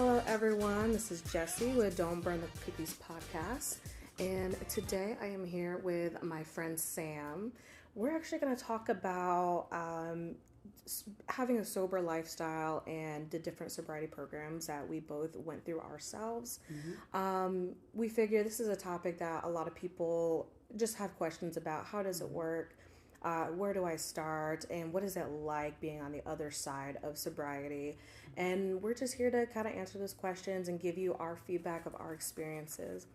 Hello, everyone. This is Jessie with Don't Burn the Cookies podcast. And today I am here with my friend Sam. We're actually going to talk about having a sober lifestyle and the different sobriety programs that we both went through ourselves. We figure this is a topic that a lot of people just have questions about. How does it work? Where do I start? And what is it like being on the other side of sobriety? And we're just here to kind of answer those questions and give you our feedback of our experiences.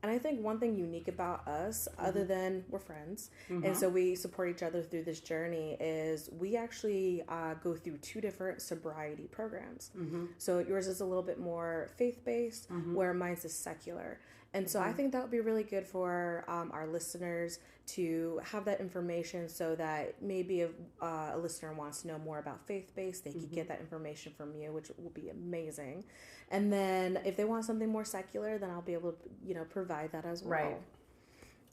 And I think one thing unique about us, other than we're friends, and so we support each other through this journey, is we actually go through two different sobriety programs. So yours is a little bit more faith-based, where mine's is secular. And so I think that would be really good for our listeners to have that information, so that maybe if a listener wants to know more about faith-based, they can get that information from you, which will be amazing. And then if they want something more secular, then I'll be able to, provide that as well. Right.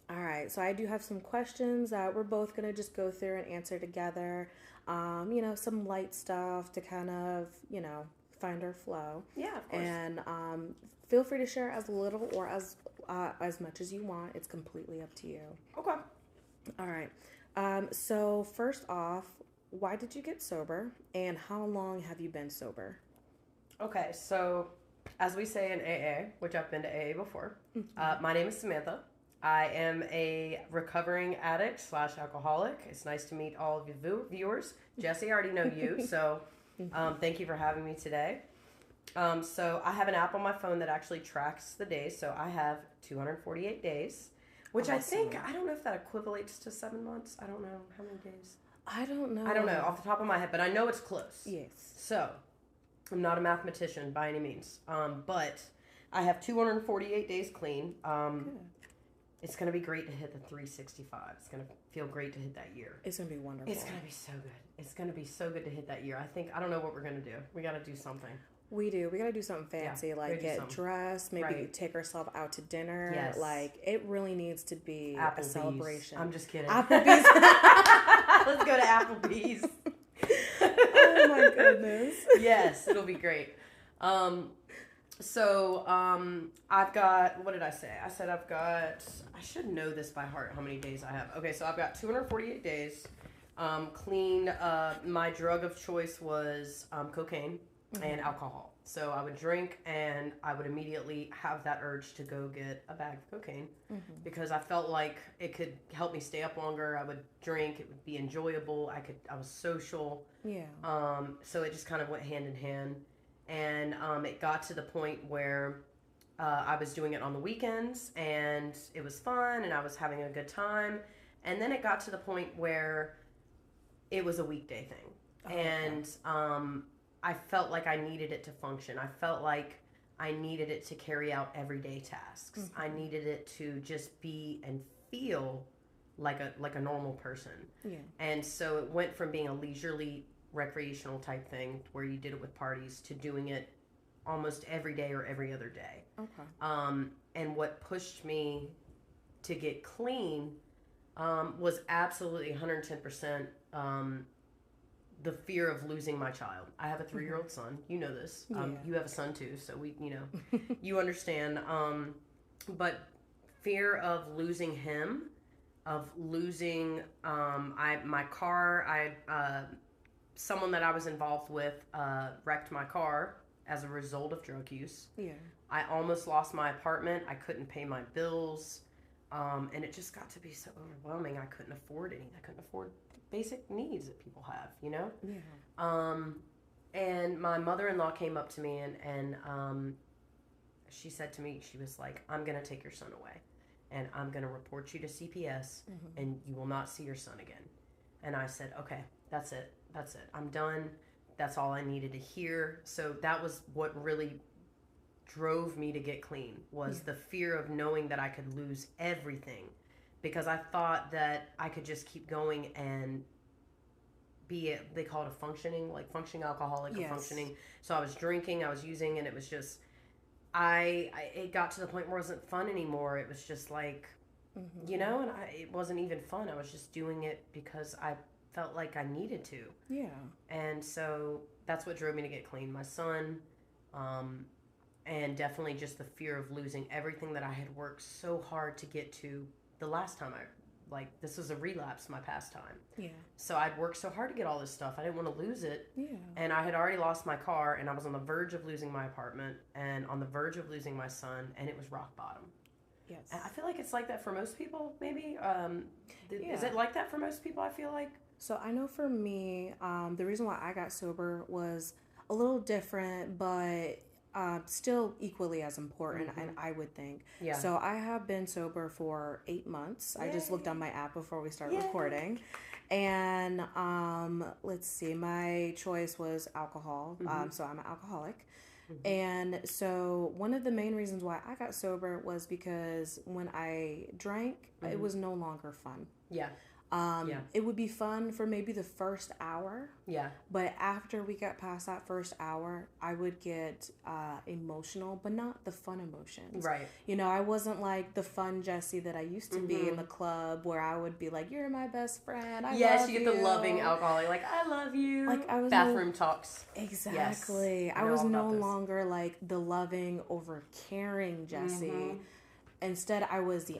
All right. So I do have some questions that we're both going to just go through and answer together. Some light stuff to kind of, find our flow. Yeah, of course. And feel free to share as little or as much as you want. It's completely up to you. Okay. All right. So first off, why did you get sober, and how long have you been sober? Okay, so as we say in AA, which I've been to AA before, my name is Samantha. I am a recovering addict / alcoholic. It's nice to meet all of you viewers. Jessie, I already know you, so thank you for having me today. So I have an app on my phone that actually tracks the days. So I have 248 days, which Awesome. I don't know if that equivalates to 7 months. I don't know how many days. I don't know. I don't know off the top of my head, but I know it's close. Yes. So I'm not a mathematician by any means, but I have 248 days clean. Good. It's going to be great to hit the 365. It's going to feel great to hit that year. It's going to be wonderful. It's going to be so good. It's going to be so good to hit that year. I don't know what we're going to do. We got to do something. We do. We got to do something fancy, like get dressed, maybe take ourselves out to dinner. Yes. Like, it really needs to be a celebration. I'm just kidding. Applebee's. Let's go to Applebee's. Oh my goodness. Yes, it'll be great. I've got, what did I say? I said I should know this by heart, how many days I have. Okay, so I've got 248 days clean. My drug of choice was cocaine and alcohol. So I would drink and I would immediately have that urge to go get a bag of cocaine because I felt like it could help me stay up longer. I would drink, it would be enjoyable. I was social. Yeah. So it just kind of went hand in hand. And it got to the point where I was doing it on the weekends and it was fun and I was having a good time. And then it got to the point where it was a weekday thing. Oh, and I felt like I needed it to function. I felt like I needed it to carry out everyday tasks. I needed it to just be and feel like a normal person. Yeah. And so it went from being a leisurely recreational type thing where you did it with parties to doing it almost every day or every other day. Okay. And what pushed me to get clean was absolutely 110% the fear of losing my child. I have a 3-year-old son. You know this. You have a son too, so you understand. But fear of losing him, of losing my car. Someone that I was involved with wrecked my car as a result of drug use. Yeah. I almost lost my apartment. I couldn't pay my bills. And it just got to be so overwhelming. I couldn't afford anything. I couldn't afford basic needs that people have, Yeah. And my mother-in-law came up to me and she said to me, she was like, I'm going to take your son away and I'm going to report you to CPS and you will not see your son again. And I said, okay, that's it. I'm done. That's all I needed to hear. So that was what really drove me to get clean, was the fear of knowing that I could lose everything, because I thought that I could just keep going and be they call it a functioning alcoholic or functioning. So I was drinking, I was using, and it was just it got to the point where it wasn't fun anymore. It was just like, and it wasn't even fun. I was just doing it because I felt like I needed to. Yeah. And so that's what drove me to get clean. My son, and definitely just the fear of losing everything that I had worked so hard to get to the last time this was a relapse my past time. Yeah. So I'd worked so hard to get all this stuff. I didn't want to lose it. Yeah. And I had already lost my car, and I was on the verge of losing my apartment and on the verge of losing my son, and it was rock bottom. Yes. And I feel like it's like that for most people, maybe. Yeah. Is it like that for most people, I feel like? So I know for me, the reason why I got sober was a little different, but still equally as important, and I would think. Yeah. So I have been sober for 8 months. Yay. I just looked on my app before we start Yay. recording. And let's see, my choice was alcohol. So I'm an alcoholic. And so one of the main reasons why I got sober was because when I drank, it was no longer fun. Yeah. It would be fun for maybe the first hour. Yeah. But after we got past that first hour, I would get emotional, but not the fun emotions. Right. You know, I wasn't like the fun Jessie that I used to be in the club where I would be like, "You're my best friend. I love you get the loving alcoholic, like, I love you. Like I was bathroom talks. Exactly. Yes. I was no longer like the loving, over caring Jessie. Instead, I was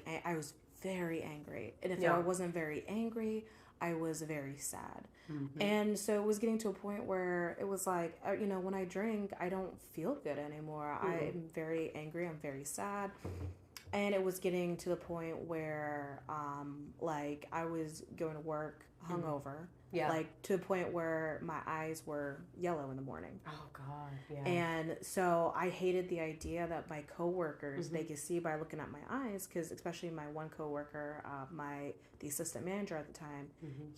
very angry. And if I wasn't very angry, I was very sad. And so it was getting to a point where it was like, you know, when I drink, I don't feel good anymore. I'm very angry. I'm very sad. And it was getting to the point where, like, I was going to work hungover. Yeah. Like, to the point where my eyes were yellow in the morning. Oh, God. Yeah. And so I hated the idea that my coworkers, they could see by looking at my eyes, because especially my one coworker, the assistant manager at the time,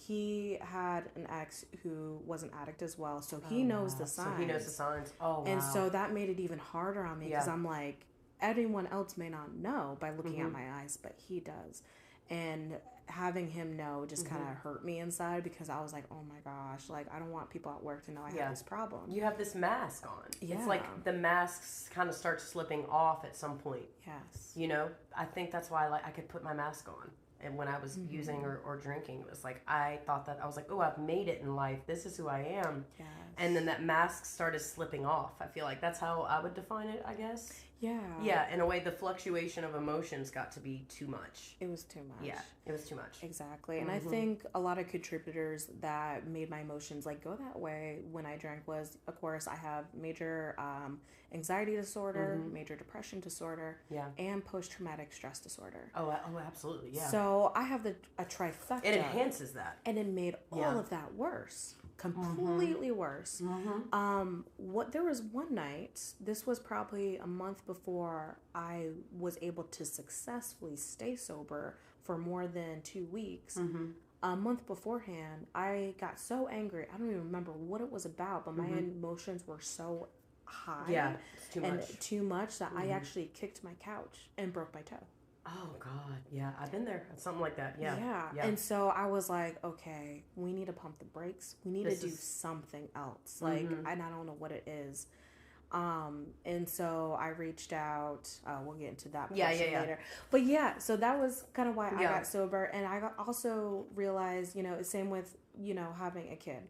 he had an ex who was an addict as well. So he knows the signs. So he knows the signs. Oh, wow. And so that made it even harder on me, because I'm like, everyone else may not know by looking at my eyes, but he does. And having him know just kind of hurt me inside, because I was like, oh my gosh, like, I don't want people at work to know I have this problem. You have this mask on. Yeah. It's like the masks kind of start slipping off at some point. Yes. You know, I think that's why I could put my mask on. And when I was using or drinking, it was like, I thought that, I was like, oh, I've made it in life. This is who I am. Yes. And then that mask started slipping off. I feel like that's how I would define it, I guess. Yeah. Yeah, in a way, the fluctuation of emotions got to be too much. It was too much. Yeah, it was too much. Exactly. And I think a lot of contributors that made my emotions like go that way when I drank was, of course, I have major anxiety disorder, major depression disorder, and post-traumatic stress disorder. Oh, absolutely, yeah. So I have a trifecta. It enhances that. And it made all of that worse. Completely worse. There was one night, this was probably a month before I was able to successfully stay sober for more than 2 weeks. A month beforehand, I got so angry. I don't even remember what it was about, but my emotions were so high. Yeah, it's too much. And too much that I actually kicked my couch and broke my toe. Oh, God. Yeah, I've been there. Something like that. Yeah. And so I was like, okay, we need to pump the brakes. We need to do something else. Like, and I don't know what it is. And so I reached out. We'll get into that portion later. But yeah, so that was kind of why I got sober. And I also realized, you know, same with, you know, having a kid.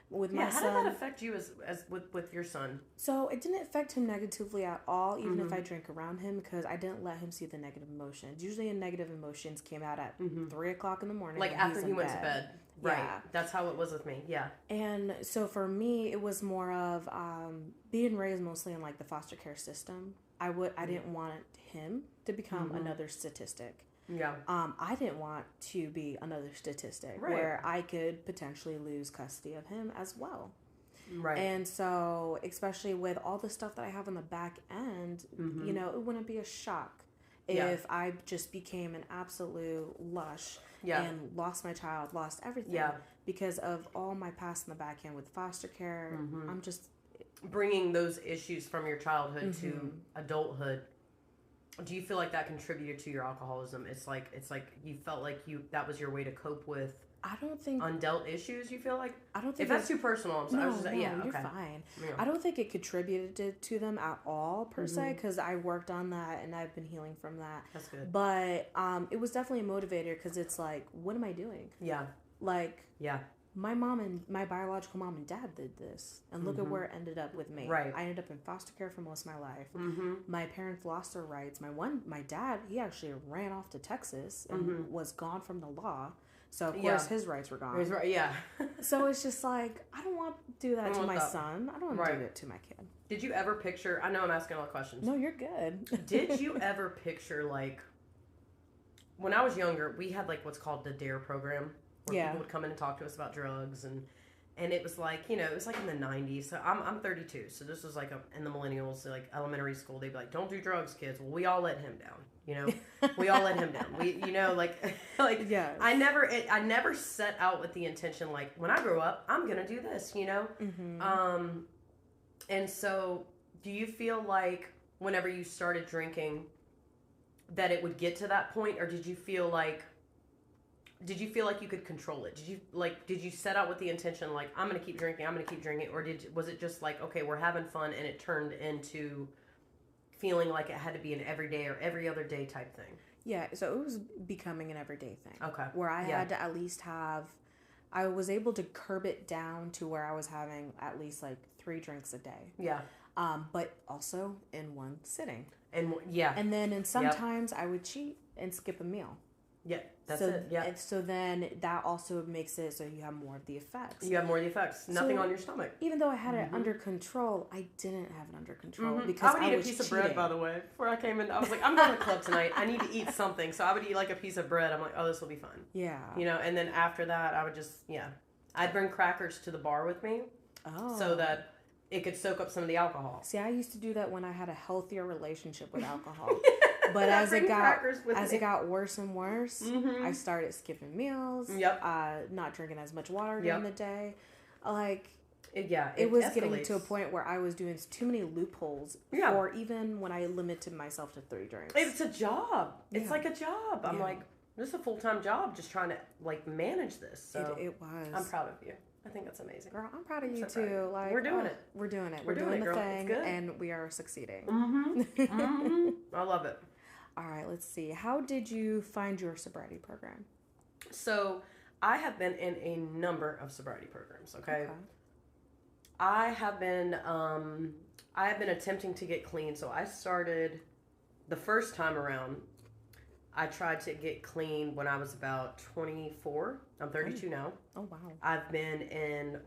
With my son. How did that affect you as with your son? So it didn't affect him negatively at all, even if I drank around him, because I didn't let him see the negative emotions. Usually, negative emotions came out at 3 o'clock in the morning, like after he went to bed. Right. Yeah. That's how it was with me. Yeah. And so for me, it was more of being raised mostly in like the foster care system. I didn't want him to become another statistic. Yeah. I didn't want to be another statistic where I could potentially lose custody of him as well. Right. And so, especially with all the stuff that I have on the back end, you know, it wouldn't be a shock if I just became an absolute lush and lost my child, lost everything because of all my past in the back end with foster care. I'm just bringing those issues from your childhood to adulthood. Do you feel like that contributed to your alcoholism? It's like you felt like that was your way to cope with. I don't think undealt issues. You feel like I don't think if that's too personal. You're fine. Yeah. I don't think it contributed to them at all per se, because I worked on that and I've been healing from that. That's good. But it was definitely a motivator, because it's like, what am I doing? Yeah. Like my biological mom and dad did this, and look at where it ended up with me. Right. I ended up in foster care for most of my life. Mm-hmm. My parents lost their rights. My dad, he actually ran off to Texas and was gone from the law. So of course his rights were gone. Right. Yeah. So it's just like, I don't want to do that to my son. I don't want to do it to my kid. Did you ever picture? I know I'm asking all the questions. No, you're good. Did you ever picture, like, when I was younger, we had like what's called the DARE program, where people would come in and talk to us about drugs, and it was like, you know, it was like in the 90s. So I'm 32, so this was like in the millennials, like elementary school. They'd be like, "Don't do drugs, kids." Well, we all let him down. You know, we all let him down. We, you know, like yes. I never set out with the intention, like, when I grow up, I'm gonna do this. You know, and so do you feel like whenever you started drinking, that it would get to that point, or did you feel like you could control it? Did you set out with the intention, like, I'm going to keep drinking, or was it just like, okay, we're having fun, and it turned into feeling like it had to be an everyday or every other day type thing? Yeah, so it was becoming an everyday thing. Okay. Where I had to at least I was able to curb it down to where I was having at least like 3 drinks a day. Yeah. But also in one sitting. And then sometimes I would cheat and skip a meal. Yeah, that's it. Yeah. And so then that also makes it so you have more of the effects. You have more of the effects. Nothing on your stomach. Even though I had it under control, I didn't have it under control because I would eat a piece of bread, by the way. Before I came in, I was like, I'm going to the club tonight. I need to eat something. So I would eat like a piece of bread. I'm like, oh, this will be fun. Yeah. You know, and then after that, I would just, I'd bring crackers to the bar with me. Oh. So that it could soak up some of the alcohol. See, I used to do that when I had a healthier relationship with alcohol. But as it got worse and worse, I started skipping meals. Yep. Not drinking as much water during the day. Like, it was escalates. getting to a point where I was doing too many loopholes. Or even when I limited myself to 3 drinks. It's a job. It's like a job. I'm like, this is a full-time job, just trying to like manage this. So it was. I'm proud of you. I think that's amazing. Girl, I'm proud of you too. Like, we're doing it. We're doing it. We're doing the girl. thing, and we are succeeding. I love it. All right, let's see. How did you find your sobriety program? So, I have been in a number of sobriety programs. Okay. I have been attempting to get clean. So I started the first time around. I tried to get clean when I was about 24. I'm 32 now. Oh, wow. I've been in,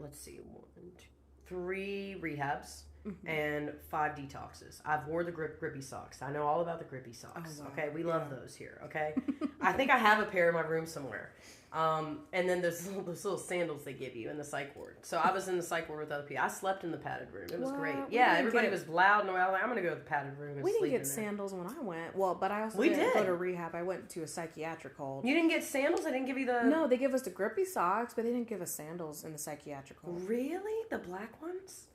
3 rehabs and 5 detoxes. I've wore the grippy socks. I know all about the grippy socks. Oh, wow. Okay, we love those here. Okay, I think I have a pair in my room somewhere. And then there's those little sandals they give you in the psych ward. So I was in the psych ward with other people. I slept in the padded room. It was great. Yeah, everybody was loud and I was like, I'm going to go to the padded room and sleep in there. We didn't get sandals when I went. Well, but I also didn't go to rehab. I went to a psychiatric hold. You didn't get sandals? They didn't give you the... No, they give us the grippy socks, but they didn't give us sandals in the psychiatric hold. Really? The black ones?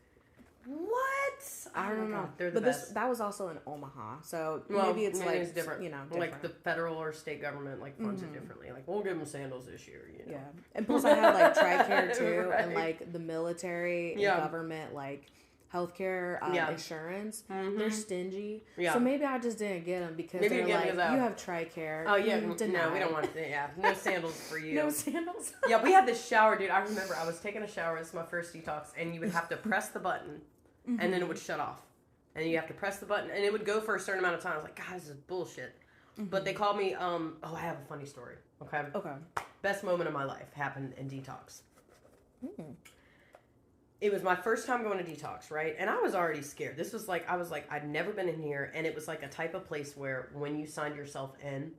What? I don't know. They're the best. That was also in Omaha, so maybe it's like it's different. Different. Like the federal or state government funds it differently. Like, we'll give them sandals this year. You know? Yeah, and plus I had like TRICARE too, and like the military and government healthcare insurance. They're stingy. Yeah. So maybe I just didn't get them because they're like, you have TRICARE. Oh yeah, no, we don't want to. Yeah, no sandals for you. No sandals. Yeah, we had this shower, dude. I remember I was taking a shower. This is my first detox, and you would have to press the button. And then it would shut off. And you have to press the button. And it would go for a certain amount of time. I was like, God, this is bullshit. But they called me, I have a funny story. Okay? Okay. Best moment of my life happened in detox. It was my first time going to detox, right? And I was already scared. This was like, I'd never been in here. And it was like a type of place where when you signed yourself in,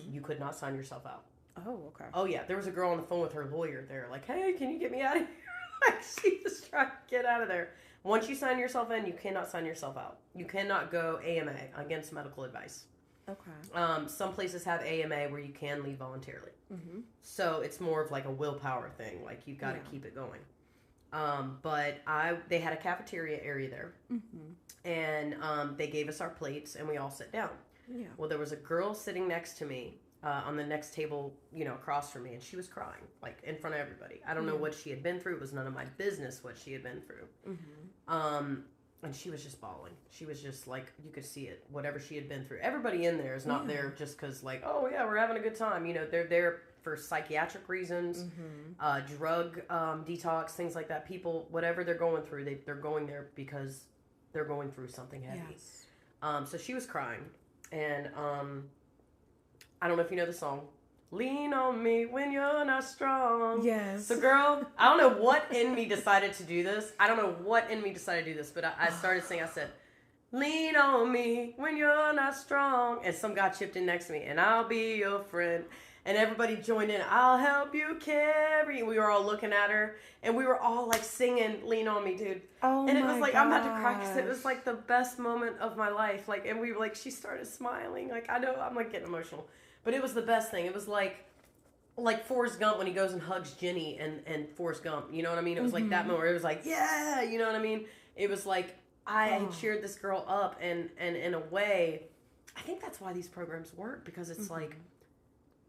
you could not sign yourself out. Oh, okay. Oh, yeah. There was a girl on the phone with her lawyer there. Like, hey, can you get me out of here? Like, she was trying to get out of there. Once you sign yourself in, you cannot sign yourself out. You cannot go AMA, against medical advice. Okay. Some places have AMA where you can leave voluntarily. So it's more of like a willpower thing. Like, you've got to keep it going. But they had a cafeteria area there. And they gave us our plates and we all sat down. Yeah. Well, there was a girl sitting next to me. On the next table, across from me, and she was crying, like, in front of everybody. I don't know what she had been through. It was none of my business what she had been through. And she was just bawling. She was just, like, you could see it, whatever she had been through. Everybody in there is not there just because, like, oh, yeah, we're having a good time. They're there for psychiatric reasons, drug detox, things like that. People, whatever they're going through, they're going there because they're going through something heavy. Yes. So she was crying, and I don't know if you know the song. Lean on me when you're not strong. Yes. So, girl, I don't know what in me decided to do this. But I started singing. I said, lean on me when you're not strong. And some guy chipped in next to me, and I'll be your friend. And everybody joined in. I'll help you carry. We were all looking at her, and we were all like singing "Lean on Me," dude. Oh, and it was like, I'm about to cry because it was like the best moment of my life. Like, and we were like, she started smiling. Like, I know I'm like getting emotional, but it was the best thing. It was like Forrest Gump when he goes and hugs Jenny and Forrest Gump. You know what I mean? It was like that moment where it was like, yeah, you know what I mean? It was like I cheered this girl up, and in a way, I think that's why these programs work, because it's like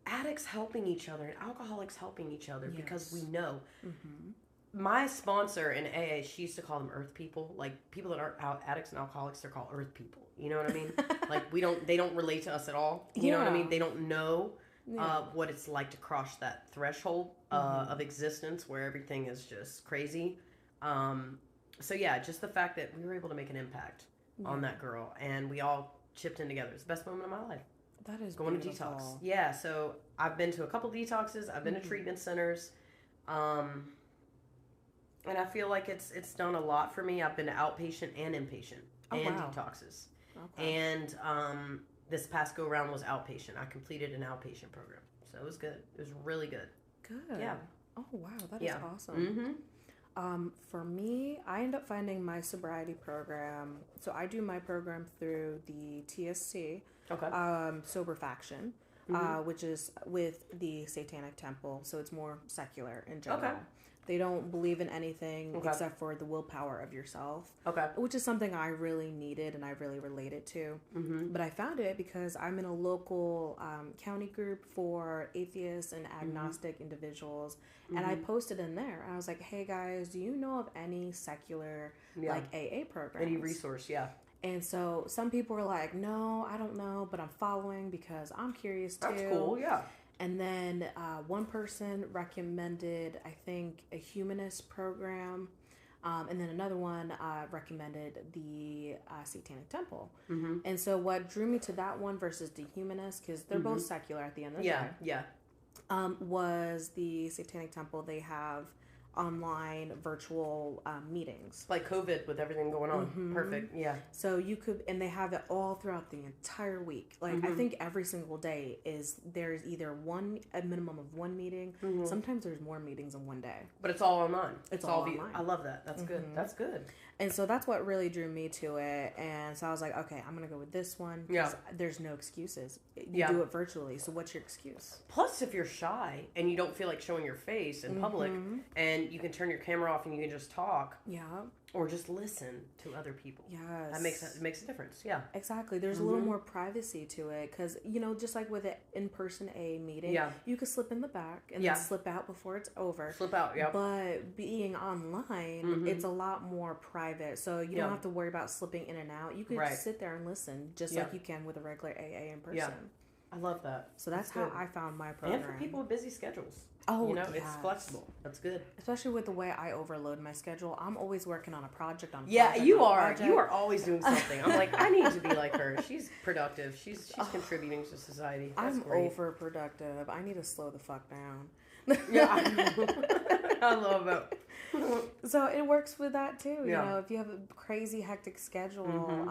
addicts helping each other and alcoholics helping each other, because we know. My sponsor in AA, she used to call them earth people. Like, people that aren't addicts and alcoholics, they're called earth people. You know what I mean? Like, they don't relate to us at all. You know what I mean? They don't know what it's like to cross that threshold of existence where everything is just crazy. So yeah, just the fact that we were able to make an impact on that girl, and we all chipped in together. It's the best moment of my life. That is going beautiful. to detox. Yeah, so I've been to a couple detoxes. I've been to treatment centers, and I feel like it's done a lot for me. I've been to outpatient and inpatient detoxes, and this past go round was outpatient. I completed an outpatient program, so it was good. It was really good. Good. Yeah. Oh wow, that is awesome. For me, I end up finding my sobriety program. So I do my program through the TSC. Sober Faction, which is with the Satanic Temple, so it's more secular in general. They don't believe in anything except for the willpower of yourself, which is something I really needed and I really related to. But I found it because I'm in a local county group for atheists and agnostic individuals, and I posted in there. And I was like, hey guys, do you know of any secular like AA programs? Any resource, And so some people were like, no, I don't know, but I'm following because I'm curious too. That's cool, yeah. And then one person recommended, I think, a humanist program. And then another one recommended the Satanic Temple. And so what drew me to that one versus the humanist, because they're both secular at the end of the day, was the Satanic Temple. They have online virtual meetings, like COVID with everything going on. Perfect. Yeah. So you could, and they have it all throughout the entire week. Like I think every single day there's either a minimum of one meeting. Sometimes there's more meetings in one day, but it's all online. It's all online. I love that. That's good. That's good. And so that's what really drew me to it. And so I was like, okay, I'm gonna go with this one. There's no excuses. You do it virtually. So what's your excuse? Plus, if you're shy and you don't feel like showing your face in public, and you can turn your camera off and you can just talk. Or just listen to other people. That makes a difference. Yeah. Exactly. There's a little more privacy to it because, just like with an in-person AA meeting, you could slip in the back and then slip out before it's over. Slip out, yeah. But being online, it's a lot more private. So you don't have to worry about slipping in and out. You could just sit there and listen just like you can with a regular AA in person. I love that. So that's how I found my program. And for people with busy schedules. Oh, it's flexible. That's good. Especially with the way I overload my schedule. I'm always working on a project you are. You are always doing something. I'm like, I need to be like her. She's productive. She's contributing to society. That's great. Overproductive. I need to slow the fuck down. I love it. So it works with that too. You know, if you have a crazy hectic schedule,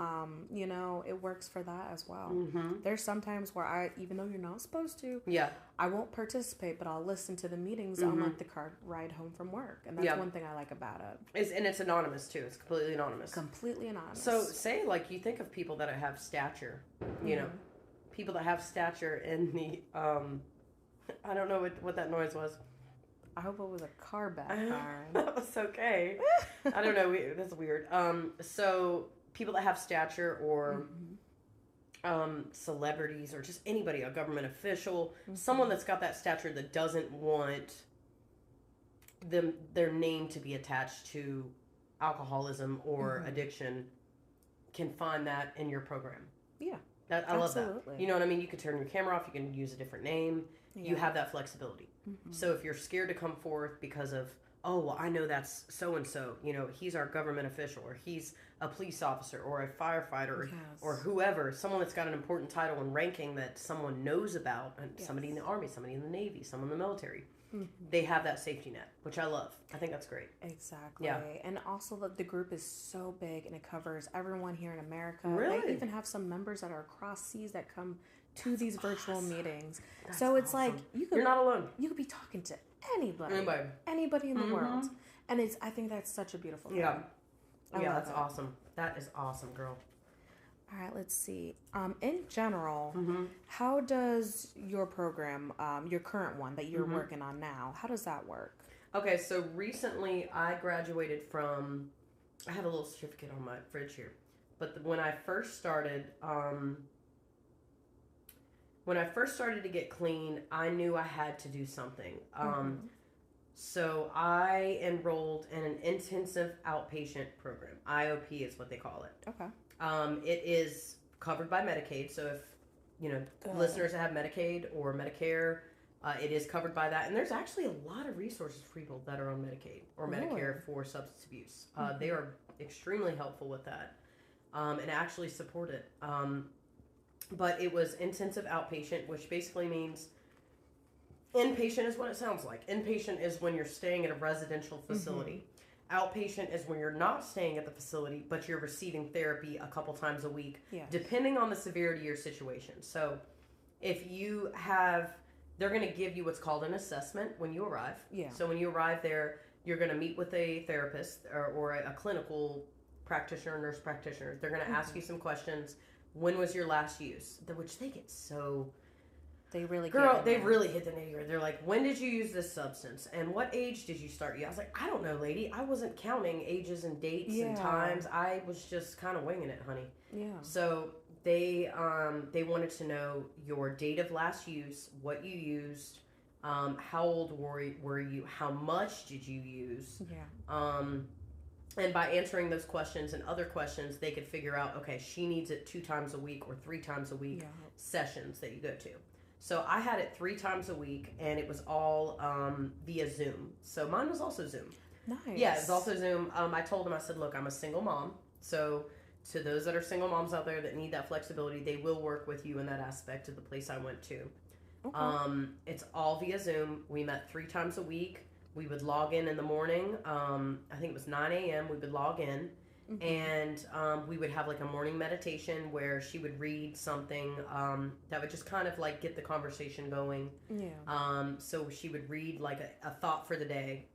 it works for that as well. There's sometimes where even though you're not supposed to, I won't participate, but I'll listen to the meetings on like the car ride home from work, and that's one thing I like about it. And it's anonymous too. It's completely anonymous. Completely anonymous. So say like you think of people that have stature, people that have stature in the I don't know what that noise was. I hope it was a car backfiring. That was okay. I don't know. That's weird. So people that have stature or celebrities or just anybody, a government official, someone that's got that stature that doesn't want their name to be attached to alcoholism or addiction can find that in your program. I love that. Absolutely. You know what I mean? You could turn your camera off. You can use a different name. Yeah. You have that flexibility. So if you're scared to come forth because of, oh, well, I know that's so-and-so, you know, he's our government official, or he's a police officer, or a firefighter, or whoever, someone that's got an important title and ranking that someone knows about, and somebody in the Army, somebody in the Navy, someone in the military. They have that safety net, which I love. I think that's great. Exactly. Yeah. And also the group is so big and it covers everyone here in America. Really? They even have some members that are across seas that come to these virtual meetings. That's so it's awesome. like you're not alone. You could be talking to anybody in the world. And I think that's such a beautiful thing. Yeah. That's that. awesome. That is awesome, girl. All right, let's see. In general, how does your program, your current one that you're working on now, how does that work? Okay, so recently I graduated from, I have a little certificate on my fridge here, but when I first started to get clean, I knew I had to do something. So I enrolled in an intensive outpatient program. IOP is what they call it. Okay. It is covered by Medicaid. So if, you know, listeners that have Medicaid or Medicare, it is covered by that. And there's actually a lot of resources for people that are on Medicaid or Medicare for substance abuse. They are extremely helpful with that and actually support it. But it was intensive outpatient, which basically means inpatient is what it sounds like. Inpatient is when you're staying at a residential facility. Outpatient is when you're not staying at the facility, but you're receiving therapy a couple times a week, depending on the severity of your situation. So if you have, they're going to give you what's called an assessment when you arrive. Yeah. So when you arrive there, you're going to meet with a therapist or a clinical practitioner, nurse practitioner. They're going to ask you some questions. When was your last use? Which they get so... They really they've really hit the nitty-gritty. They're like, when did you use this substance? And what age did you start? I was like, I don't know, lady. I wasn't counting ages and dates and times. I was just kind of winging it, honey. Yeah. So they wanted to know your date of last use, what you used, how old were you, how much did you use? Yeah. And by answering those questions and other questions, they could figure out, okay, she needs it 2 times a week or 3 times a week sessions that you go to. So I had it 3 times a week, and it was all via Zoom. So mine was also Zoom. Nice. Yeah, it was also Zoom. I told them, I said, look, I'm a single mom. So to those that are single moms out there that need that flexibility, they will work with you in that aspect of the place I went to. Okay. It's all via Zoom. We met 3 times a week. We would log in the morning. I think it was 9 a.m. We would log in. And we would have like a morning meditation where she would read something that would just kind of like get the conversation going. Yeah. So she would read like a thought for the day.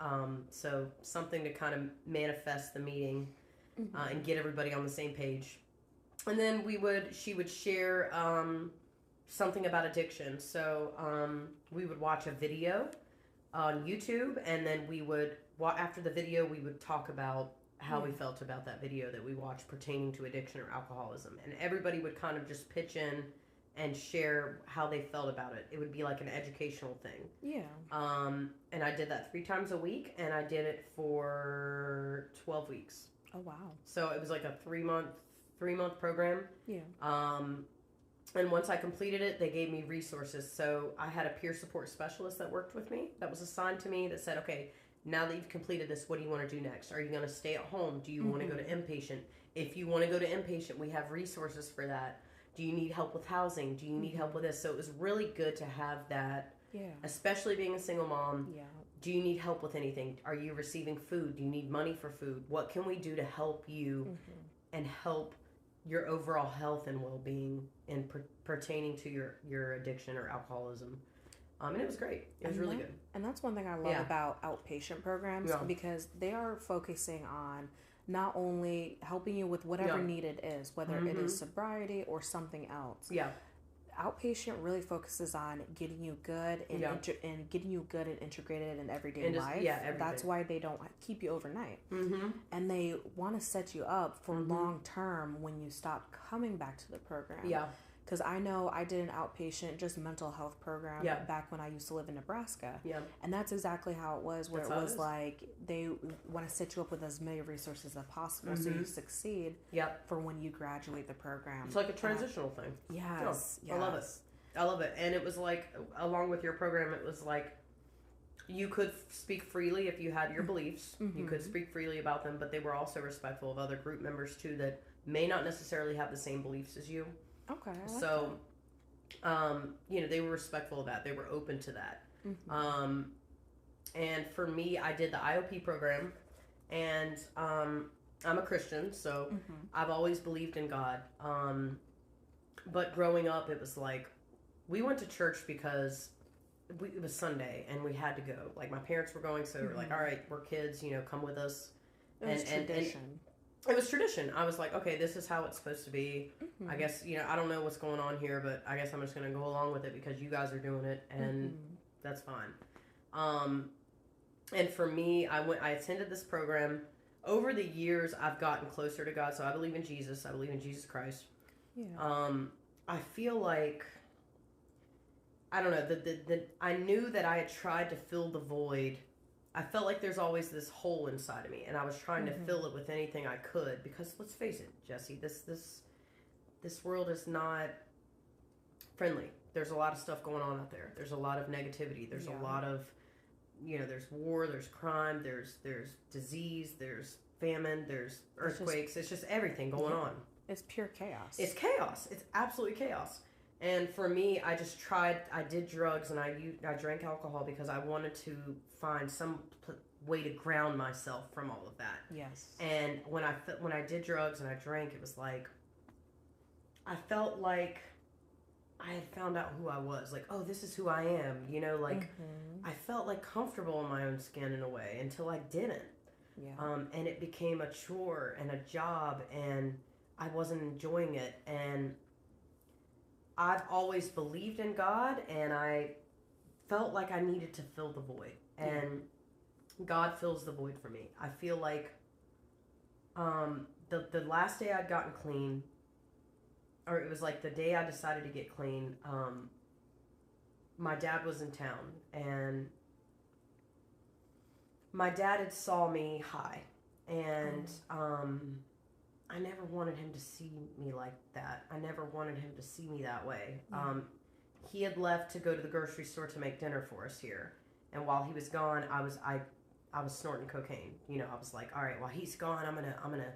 So something to kind of manifest the meeting and get everybody on the same page. And then she would share something about addiction. So we would watch a video on YouTube, and then we would, after the video, we would talk about how we felt about that video that we watched pertaining to addiction or alcoholism. And everybody would kind of just pitch in and share how they felt about it. It would be like an educational thing. Yeah. And I did that 3 times a week, and I did it for 12 weeks. Oh, wow. So it was like a 3-month program. Yeah. And once I completed it, they gave me resources. So I had a peer support specialist that worked with me, that was assigned to me, that said, okay, now that you've completed this, what do you want to do next? Are you going to stay at home? Do you want to go to inpatient? If you want to go to inpatient, we have resources for that. Do you need help with housing? Do you need help with this? So it was really good to have that, especially being a single mom. Yeah. Do you need help with anything? Are you receiving food? Do you need money for food? What can we do to help you and help your overall health and well-being in pertaining to your addiction or alcoholism? And it was great. It was really good. And that's one thing I love about outpatient programs because they are focusing on not only helping you with whatever need it is, whether it is sobriety or something else. Yeah. Outpatient really focuses on getting you good and getting you good and integrated in everyday life. Yeah, that's why they don't keep you overnight. And they want to set you up for long term when you stop coming back to the program. Yeah. Because I know I did an outpatient just mental health program back when I used to live in Nebraska. Yeah. And that's exactly how it was, where That's it was like they want to set you up with as many resources as possible so you succeed for when you graduate the program. It's like a transitional thing. Yes. I love it. I love it. And it was like, along with your program, it was like you could speak freely if you had your beliefs. You could speak freely about them, but they were also respectful of other group members too that may not necessarily have the same beliefs as you. Okay. So, you know, they were respectful of that. They were open to that. And for me, I did the IOP program, and I'm a Christian, so I've always believed in God. But growing up, it was like, we went to church because it was Sunday, and we had to go. Like, my parents were going, so we were like, all right, we're kids, you know, come with us. It was tradition. It was tradition. I was like, okay, this is how it's supposed to be. I guess, you know, I don't know what's going on here, but I guess I'm just going to go along with it because you guys are doing it, and that's fine. And for me, I attended this program. Over the years, I've gotten closer to God, so I believe in Jesus. I believe in Jesus Christ. Yeah. I feel like, I don't know, I knew that I had tried to fill the void. I felt like there's always this hole inside of me, and I was trying to fill it with anything I could, because let's face it, Jessie, this world is not friendly. There's a lot of stuff going on out there. There's a lot of negativity. There's a lot of, you know, there's war, there's crime, there's disease, there's famine, there's earthquakes. It's just everything going on. It's pure chaos. It's chaos. It's absolutely chaos. And for me, I did drugs, and I drank alcohol because I wanted to find some way to ground myself from all of that. Yes. And when I did drugs and I drank, it was like, I felt like I had found out who I was. Like, oh, this is who I am. You know, like, I felt like comfortable in my own skin in a way until I didn't. Yeah. And it became a chore and a job, and I wasn't enjoying it. And I've always believed in God, and I felt like I needed to fill the void, and God fills the void for me. I feel like the last day I'd gotten clean, or it was like the day I decided to get clean, my dad was in town, and my dad had saw me high, and I never wanted him to see me like that. I never wanted him to see me that way. He had left to go to the grocery store to make dinner for us here. And while he was gone, I was snorting cocaine. You know, I was like, all right, while he's gone, I'm gonna,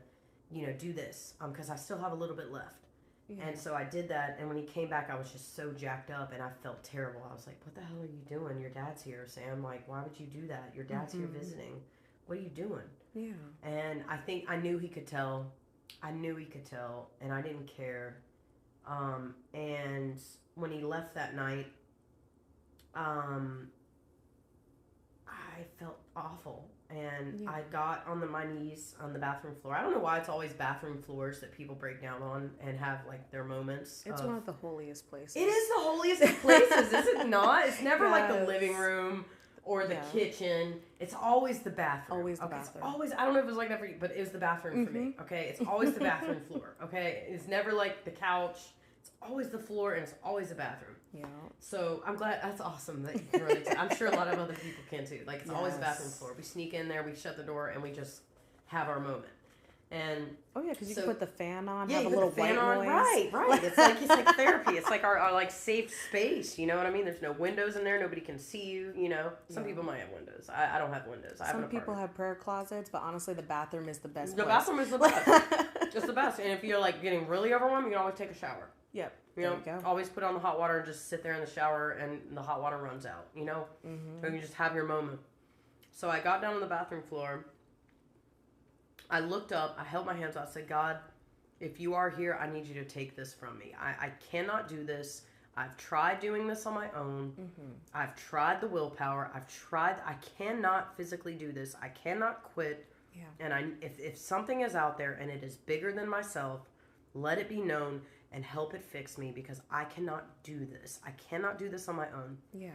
you know, do this. Cause I still have a little bit left. Yeah. And so I did that. And when he came back, I was just so jacked up, and I felt terrible. I was like, what the hell are you doing? Your dad's here, Sam. Like, why would you do that? Your dad's here visiting. What are you doing? Yeah. And I think I knew he could tell. And I didn't care. And when he left that night, I felt awful. And I got on my knees on the bathroom floor. I don't know why it's always bathroom floors that people break down on and have, like, their moments. It's one of the holiest places. It is the holiest of places, is it not? It's never like the living room or the kitchen. It's always the bathroom. Always the bathroom. It's always, I don't know if it was like that for you, but it was the bathroom for me, okay? It's always the bathroom floor, okay? It's never like the couch. It's always the floor, and it's always the bathroom. Yeah. So I'm glad, that's awesome that you can relate to. I'm sure a lot of other people can too. Like, it's always the bathroom floor. We sneak in there, we shut the door, and we just have our moment. And because you can put the fan on, have a little fan white on. noise. Right. It's like therapy. It's like our like safe space. You know what I mean? There's no windows in there. Nobody can see you. You know, some people might have windows. I don't have windows. Some people have prayer closets, but honestly, the bathroom is the best. The bathroom is the best. It's the best. And if you're like getting really overwhelmed, you can always take a shower. Yep. You know, always put on the hot water and just sit there in the shower, and the hot water runs out. You know, so you just have your moment. So I got down on the bathroom floor. I looked up, I held my hands out, I said, God, if you are here, I need you to take this from me. I cannot do this. I've tried doing this on my own. I've tried the willpower. I cannot physically do this. I cannot quit. Yeah. And if something is out there and it is bigger than myself, let it be known and help it fix me, because I cannot do this. I cannot do this on my own. Yeah.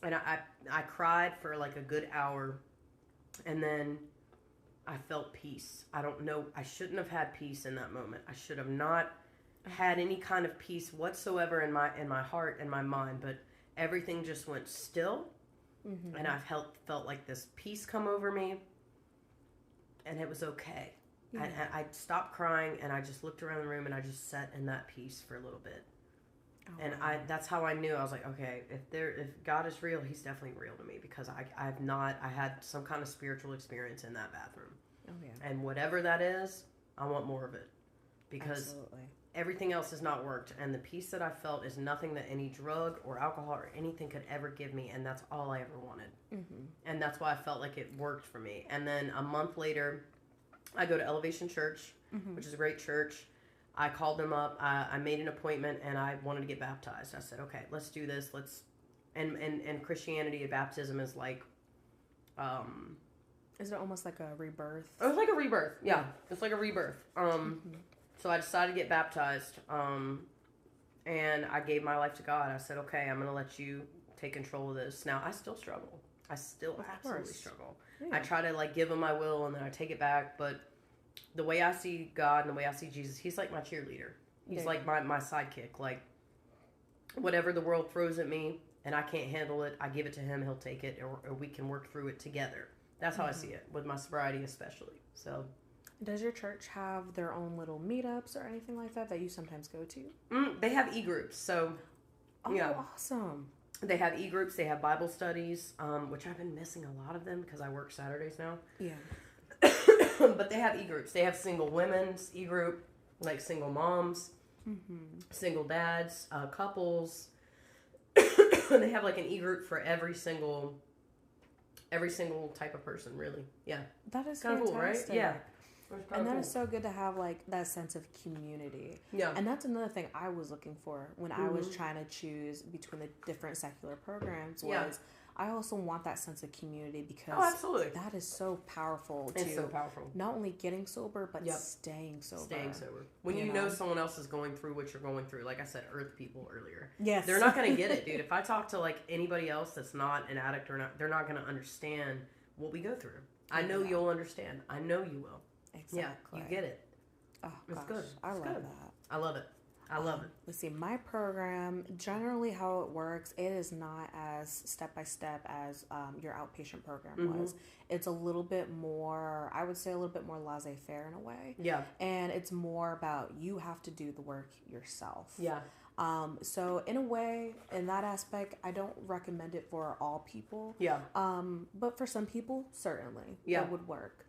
And I cried for like a good hour, and then I felt peace. I don't know. I shouldn't have had peace in that moment. I should have not had any kind of peace whatsoever in my heart and my mind, but everything just went still. And I felt like this peace come over me, and it was okay. And I stopped crying, and I just looked around the room, and I just sat in that peace for a little bit. And that's how I knew. I was like, okay, if God is real, he's definitely real to me, because I had some kind of spiritual experience in that bathroom. Oh yeah. And whatever that is, I want more of it, because everything else has not worked. And the peace that I felt is nothing that any drug or alcohol or anything could ever give me. And that's all I ever wanted. And that's why I felt like it worked for me. And then a month later, I go to Elevation Church, which is a great church. I called them up. I made an appointment, and I wanted to get baptized. I said, okay, let's do this. And Christianity, baptism is like, is it almost like a rebirth? It was like a rebirth. Yeah, it's like a rebirth. So I decided to get baptized, and I gave my life to God. I said, okay, I'm going to let you take control of this. Now, I still struggle. I still absolutely struggle. Yeah. I try to like give him my will, and then I take it back, but the way I see God and the way I see Jesus, he's like my cheerleader. He's like my sidekick. Like, whatever the world throws at me and I can't handle it, I give it to him, he'll take it, or we can work through it together. That's how I see it, with my sobriety especially. So, does your church have their own little meetups or anything like that you sometimes go to? They have e-groups. So, awesome. They have e-groups, they have Bible studies, which I've been missing a lot of them because I work Saturdays now. Yeah. But they have e-groups. They have single women's e-group, like single moms, single dads, couples. They have like an e-group for every single type of person, really. Yeah. That is kind of cool, right? Yeah. And that is so good to have like that sense of community. Yeah. And that's another thing I was looking for when I was trying to choose between the different secular programs was I also want that sense of community, because absolutely, that is so powerful. It's so powerful. Not only getting sober, but staying sober. Staying sober. When you know someone else is going through what you're going through, like I said, earth people earlier. Yes. They're not going to get it, dude. If I talk to like anybody else that's not an addict or not, they're not going to understand what we go through. I know you'll understand. I know you will. Exactly. Yeah, you get it. Oh, it's good. I love that. I love it. I love it. Let's see, my program, generally how it works, it is not as step-by-step as your outpatient program was. It's a little bit more, I would say a little bit more laissez-faire in a way. Yeah. And it's more about you have to do the work yourself. Yeah. So in a way, in that aspect, I don't recommend it for all people. Yeah. But for some people, certainly, it would work.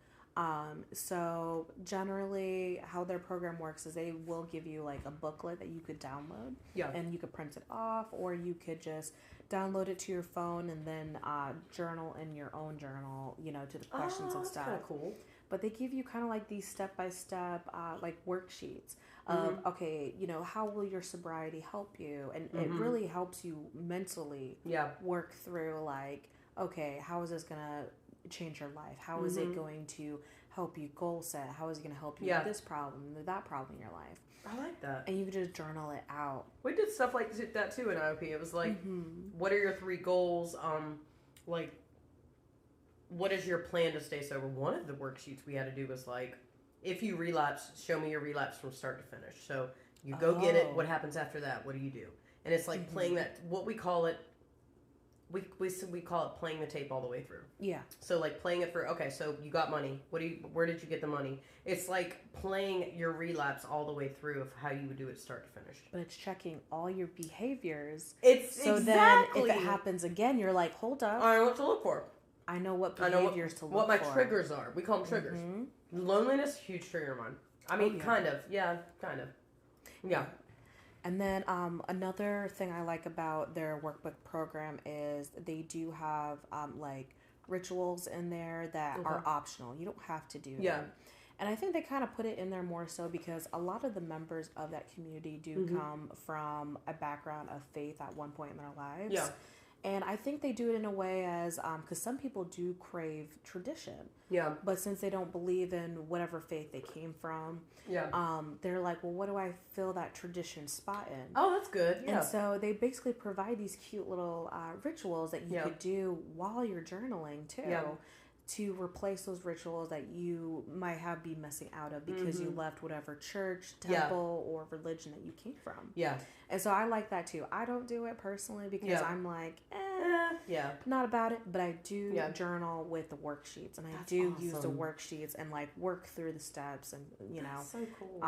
So generally how their program works is they will give you like a booklet that you could download and you could print it off, or you could just download it to your phone and then, journal in your own journal, to the questions and stuff. That's kind of cool. But they give you kind of like these step-by-step, like worksheets of, okay, how will your sobriety help you? And it really helps you mentally work through like, okay, how is this going to change your life? How is it going to help you goal set? How is it going to help you with this problem or that problem in your life? I like that. And you can just journal it out. We did stuff like that too in IOP. It was like, what are your 3 goals? Like, what is your plan to stay sober? One of the worksheets we had to do was like, if you relapse, show me your relapse from start to finish. So you go get it. What happens after that? What do you do? And it's like playing that, what we call it, we call it playing the tape all the way through. Yeah. So like playing it for, okay, so you got money. Where did you get the money? It's like playing your relapse all the way through of how you would do it start to finish. But it's checking all your behaviors. So exactly. Then if it happens again, you're like, hold up. I know what to look for. I know what behaviors to look for. What my triggers are. We call them triggers. Loneliness, huge trigger of mine. I mean, kind of. Yeah, kind of. Yeah. And then another thing I like about their workbook program is they do have like rituals in there that are optional. You don't have to do them. And I think they kind of put it in there more so because a lot of the members of that community do come from a background of faith at one point in their lives. Yeah. And I think they do it in a way as, because some people do crave tradition. Yeah. But since they don't believe in whatever faith they came from, they're like, well, what do I fill that tradition spot in? Oh, that's good. Yeah. And so they basically provide these cute little rituals that you could do while you're journaling too. Yeah. to replace those rituals that you might have been missing out of because you left whatever church, temple, or religion that you came from. Yeah. And so I like that too. I don't do it personally because I'm like, not about it, but I do journal with the worksheets, and I do use the worksheets and like work through the steps, and That's so cool.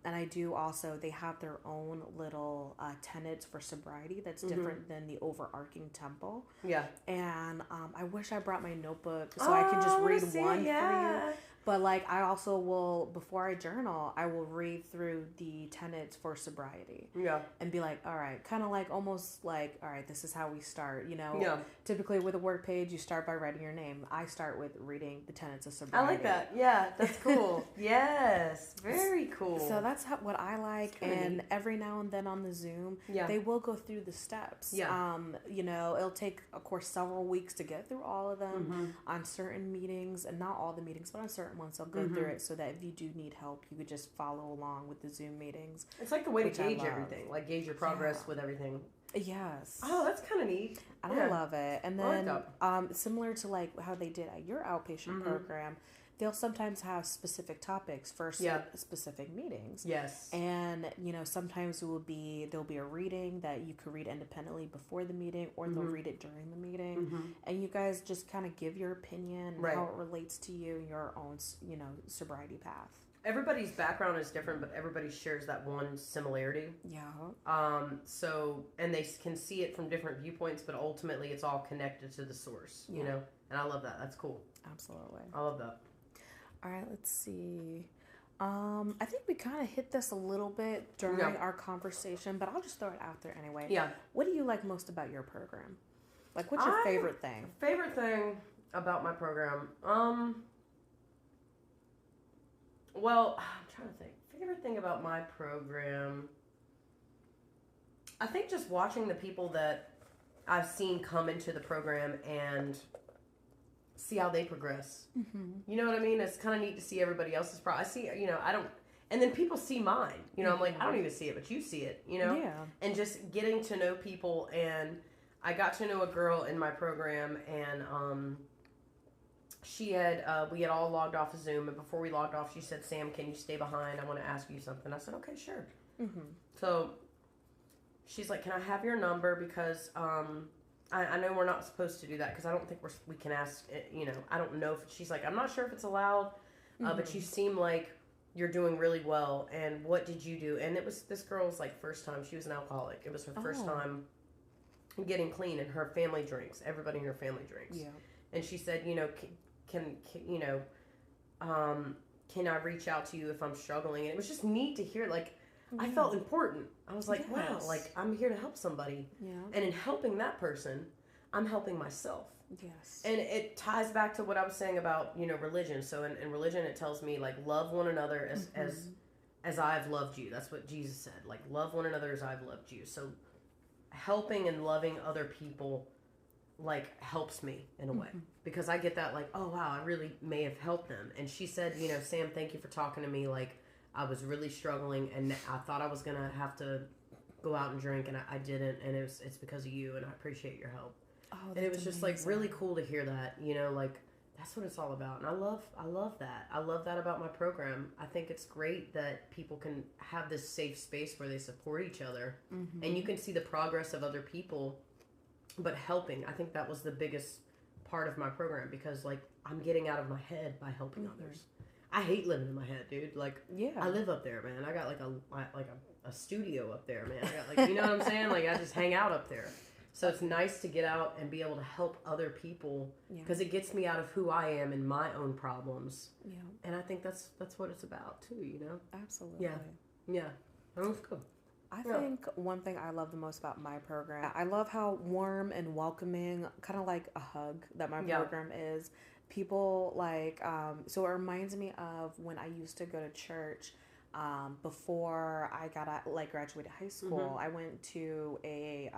And I do also, they have their own little tenets for sobriety that's different than the overarching temple. Yeah. And I wish I brought my notebook so I can just read one for you. But like, I also will, before I journal, I will read through the tenets for sobriety. Yeah. And be like, all right, kind of like, almost like, all right, this is how we start, Yeah. Typically with a work page, you start by writing your name. I start with reading the tenets of sobriety. I like that. Yeah, that's cool. Yes. Very cool. So that's what I like. And neat. every now and then on the Zoom, they will go through the steps. Yeah. It'll take, of course, several weeks to get through all of them on certain meetings, and not all the meetings, but on certain ones, they'll go through it so that if you do need help, you could just follow along with the Zoom meetings. It's like the way to gauge everything, like gauge your progress with everything. Yes. Oh, that's kind of neat. And I love it. And then, similar to like how they did at your outpatient program, they'll sometimes have specific topics for specific meetings. Yes. And, sometimes there'll be a reading that you could read independently before the meeting, or they'll read it during the meeting. And you guys just kind of give your opinion and how it relates to you and your own, sobriety path. Everybody's background is different, but everybody shares that one similarity. Yeah. And they can see it from different viewpoints, but ultimately it's all connected to the source, and I love that. That's cool. Absolutely. I love that. All right, let's see. I think we kind of hit this a little bit during our conversation, but I'll just throw it out there anyway. Yeah. What do you like most about your program? Like, what's your favorite thing? Favorite thing about my program? Well, I'm trying to think. Favorite thing about my program? I think just watching the people that I've seen come into the program and see how they progress. You know what I mean? It's kind of neat to see everybody else's I see, I don't, and then people see mine. I'm like, I don't even see it, but you see it, Yeah. And just getting to know people. And I got to know a girl in my program, and she had, we had all logged off of Zoom, and before we logged off, she said, Sam, can you stay behind? I want to ask you something. I said, okay, sure. So she's like, can I have your number? Because, I know we're not supposed to do that, because I don't think we can ask, I don't know if, she's like, I'm not sure if it's allowed, but you seem like you're doing really well, and what did you do? And it was this girl's like first time. She was an alcoholic. It was her first time getting clean, and her family drinks. Everybody in her family drinks. Yeah. And she said, can I reach out to you if I'm struggling? And it was just neat to hear, like, I felt important. I was like, wow, like, I'm here to help somebody. Yeah. And in helping that person, I'm helping myself. Yes. And it ties back to what I was saying about, religion. So in religion, it tells me, like, love one another as I've loved you. That's what Jesus said. Like, love one another as I've loved you. So helping and loving other people, like, helps me in a way. Because I get that, like, oh, wow, I really may have helped them. And she said, Sam, thank you for talking to me. Like, I was really struggling, and I thought I was going to have to go out and drink, and I didn't, and it's because of you, and I appreciate your help. Oh, and it was just, like, really cool to hear that, like, that's what it's all about. And I love that. I love that about my program. I think it's great that people can have this safe space where they support each other, and you can see the progress of other people, but helping. I think that was the biggest part of my program, because, like, I'm getting out of my head by helping others. I hate living in my head, dude. Like, I live up there, man. I got like a studio up there, man. I got, like, you know what I'm saying? Like, I just hang out up there. So it's nice to get out and be able to help other people, because it gets me out of who I am and my own problems. Yeah. And I think that's what it's about too, Absolutely. Yeah. That was good. I think one thing I love the most about my program, I love how warm and welcoming, kind of like a hug, that my program is. People like, so it reminds me of when I used to go to church before I graduated high school. I went to a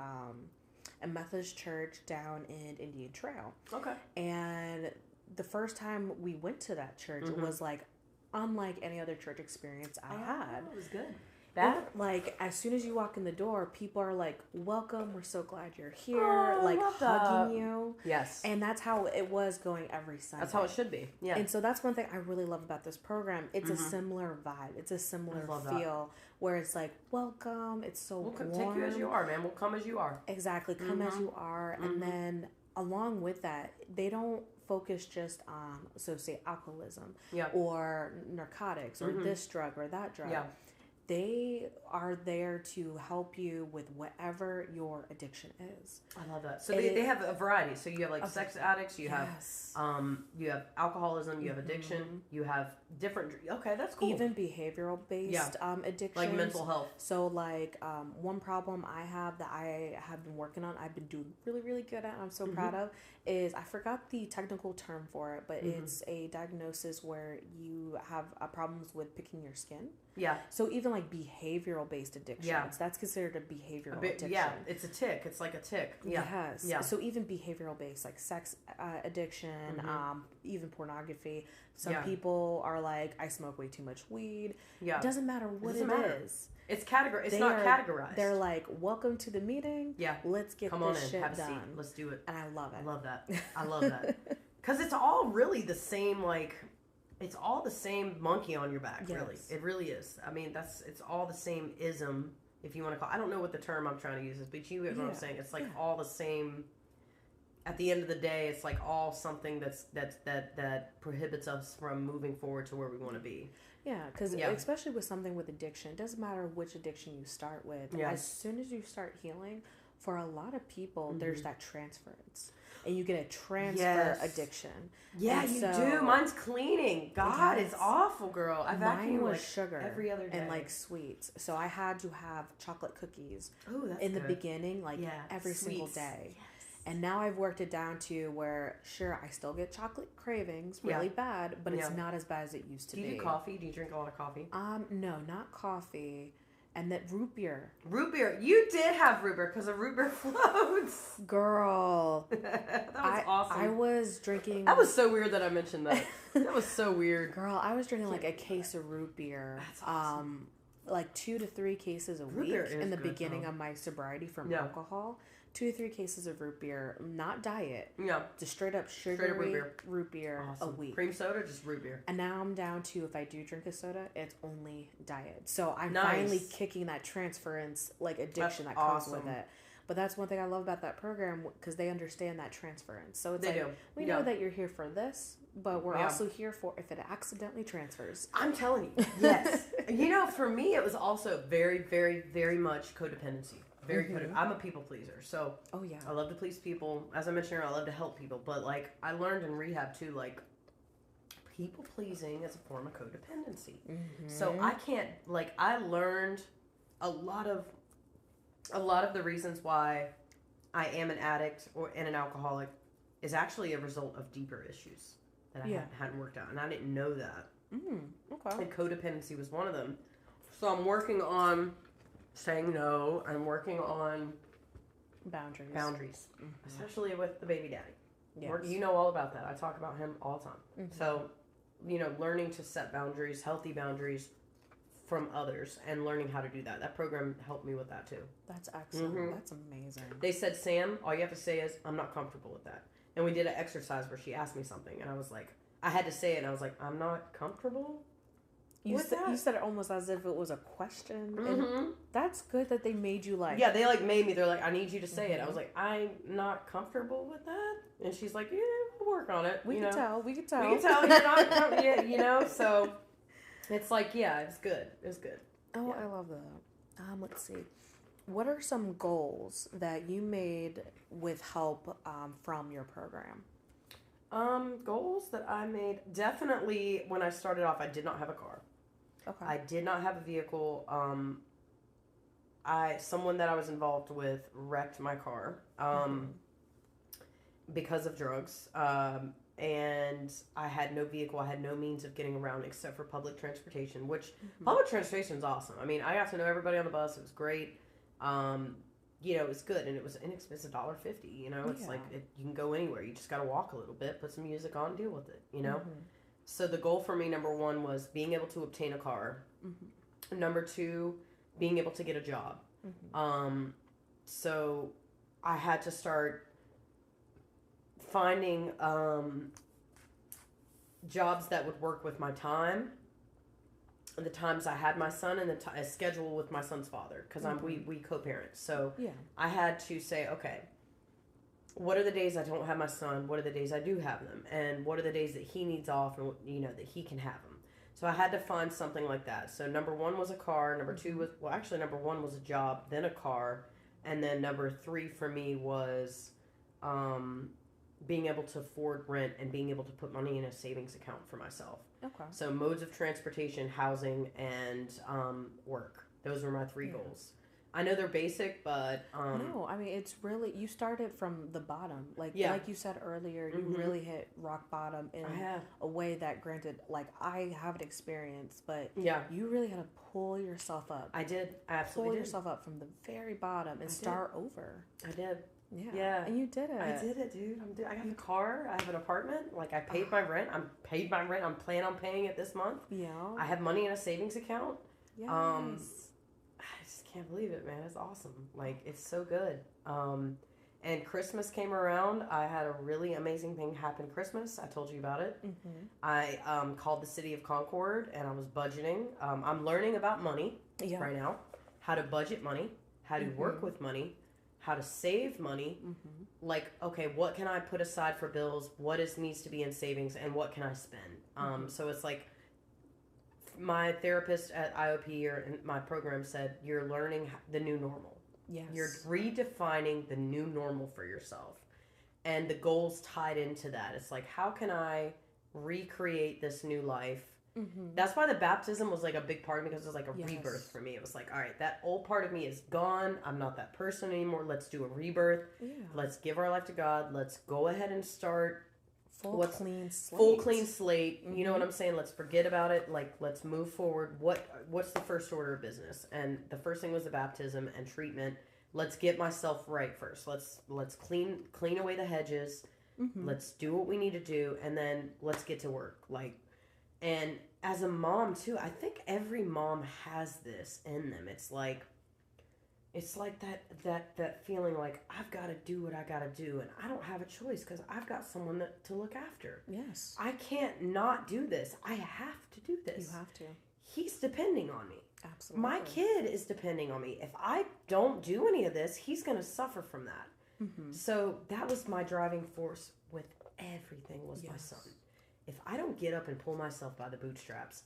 Methodist church down in Indian Trail. Okay. And the first time we went to that church, it was like unlike any other church experience I had. It was good. That? Like, as soon as you walk in the door, people are like, welcome, we're so glad you're here, Oh, like love hugging that. you. Yes. And that's how it was going every Sunday. That's how it should be. Yeah. And so that's one thing I really love about this program. It's a similar vibe. It's a similar feel where it's like, welcome. It's so warm. Take you as you are, man. We'll come as you are. Exactly. Come as you are. And then along with that, they don't focus just on, so say, alcoholism or narcotics or this drug or that drug. Yeah. They are there to help you with whatever your addiction is. I love that. So they have a variety. So you have like sex addicts, you have alcoholism, you have addiction, you have different. Okay, that's cool. Even behavioral based addictions, like mental health. So like one problem I have that I have been working on, I've been doing really really good at. I'm so proud of is I forgot the technical term for it, but it's a diagnosis where you have problems with picking your skin. Yeah. So even like behavioral based addictions, that's considered a behavioral addiction. Yeah, it's a tick. It's like a tick. Yeah. Yes. Yeah. So even behavioral based, like sex addiction, even pornography. Some people are like, I smoke way too much weed. Yeah. It doesn't matter what it is. It's not categorized. They're like, welcome to the meeting. Yeah. Let's get this shit have a done. seat. Let's do it. And I love it. I love that. I love that. Because it's all really the same, like, it's all the same monkey on your back, really. It really is. I mean, it's all the same ism, if you want to call it. I don't know what the term I'm trying to use is, but you get what I'm saying. It's like all the same. At the end of the day, it's like all something that prohibits us from moving forward to where we want to be. Yeah, because especially with something with addiction, it doesn't matter which addiction you start with. Yeah. As soon as you start healing, for a lot of people, there's that transference. And you get a transfer addiction. Yeah, and you do. Mine's cleaning. God, it's awful, girl. Mine was like sugar every other day. And like sweets. So I had to have chocolate cookies in the beginning, like every single day. Yes. And now I've worked it down to where, sure, I still get chocolate cravings really bad, but it's not as bad as it used to be. Do you do coffee? Do you drink a lot of coffee? No, not coffee. And that root beer. Root beer. You did have root beer because of root beer floats. Girl. That was awesome. I was drinking. That was so weird that I mentioned that. That was so weird. Girl, I was drinking like a case of root beer. That's awesome. Like 2 to 3 cases a week in the beginning of my sobriety from alcohol. 2 to 3 cases of root beer, not diet. Yeah. Just straight up sugary root beer awesome. A week. Cream soda, just root beer. And now I'm down to, if I do drink a soda, it's only diet. So I'm finally kicking that transference, like addiction that comes with it. But that's one thing I love about that program, because they understand that transference. So it's we know that you're here for this, but we're also here for if it accidentally transfers. I'm telling you, yes. You know, for me, it was also very, very, very much codependency. Very good. I'm a people pleaser, so I love to please people. As I mentioned earlier, I love to help people. But like I learned in rehab too, like people pleasing is a form of codependency. So I can't I learned a lot of the reasons why I am an addict and an alcoholic is actually a result of deeper issues that I hadn't worked out, and I didn't know that. Okay. And codependency was one of them. So I'm working on saying no. I'm working on boundaries, especially with the baby daddy. Yes. You know all about that. I talk about him all the time. So, learning to set boundaries, healthy boundaries from others, and learning how to do that. That program helped me with that too. That's excellent. That's amazing. They said, Sam, all you have to say is, I'm not comfortable with that. And we did an exercise where she asked me something, and I was like, I had to say it, and I was like, I'm not comfortable. You said it almost as if it was a question. And that's good that they made you like... Yeah, they made me. They're like, I need you to say it. I was like, I'm not comfortable with that. And she's like, yeah, we'll work on it. We can tell. We can tell you're not comfortable, so it's like, yeah, it's good. It's good. Oh, yeah. I love that. Let's see. What are some goals that you made with help from your program? Goals that I made. Definitely, when I started off, I did not have a car. Okay. I did not have a vehicle. Someone that I was involved with wrecked my car because of drugs. And I had no vehicle. I had no means of getting around except for public transportation, which public transportation is awesome. I mean, I got to know everybody on the bus. It was great. It was good, and it was inexpensive, $1.50. It's like you can go anywhere. You just got to walk a little bit, put some music on, deal with it. So the goal for me, number one, was being able to obtain a car. Number two, being able to get a job. So I had to start finding jobs that would work with my time, the times I had my son, and a schedule with my son's father, because we co-parent. So I had to say, okay, what are the days I don't have my son? What are the days I do have them? And what are the days that he needs off and, that he can have them? So I had to find something like that. So number one was a car. Number two was, number one was a job, then a car. And then number three for me was being able to afford rent and being able to put money in a savings account for myself. Okay. So modes of transportation, housing, and work. Those were my three goals. I know they're basic, but no, I mean, it's really, you started from the bottom. Like you said earlier, you really hit rock bottom in a way that, granted, like, I haven't experienced, but you really had to pull yourself up. I did. I absolutely pull yourself up from the very bottom and start over. I did. Yeah. And you did it. I did it, dude. I got a car. I have an apartment. Like, I paid my rent. I'm planning on paying it this month. Yeah. I have money in a savings account. Yes. I just can't believe it, man. It's awesome. Like, it's so good. And Christmas came around. I had a really amazing thing happen Christmas. I told you about it. I called the city of Concord, and I was budgeting. I'm learning about money right now. How to budget money. How to work with money. How to save money. Like, okay, what can I put aside for bills? What needs to be in savings? And what can I spend? So it's like, my therapist at IOP or in my program said, you're learning the new normal. Yes. You're redefining the new normal for yourself. And the goals tied into that. It's like, how can I recreate this new life? That's why the baptism was like a big part of me, because it was like a rebirth for me. It was like, all right, that old part of me is gone. I'm not that person anymore. Let's do a rebirth. Let's give our life to God. Let's go ahead and start full clean slate. You know what I'm saying? Let's forget about it. Like, let's move forward. What's the first order of business? And the first thing was the baptism and treatment. Let's get myself right first. Let's clean away the hedges. Let's do what we need to do, and then let's get to work. Like, and as a mom too, I think every mom has this in them. It's like that feeling like, I've got to do what I got to do, and I don't have a choice because I've got someone to look after. Yes. I can't not do this. I have to do this. You have to. He's depending on me. Absolutely. My kid is depending on me. If I don't do any of this, he's going to suffer from that. So that was my driving force with everything, was my son. If I don't get up and pull myself by the bootstraps,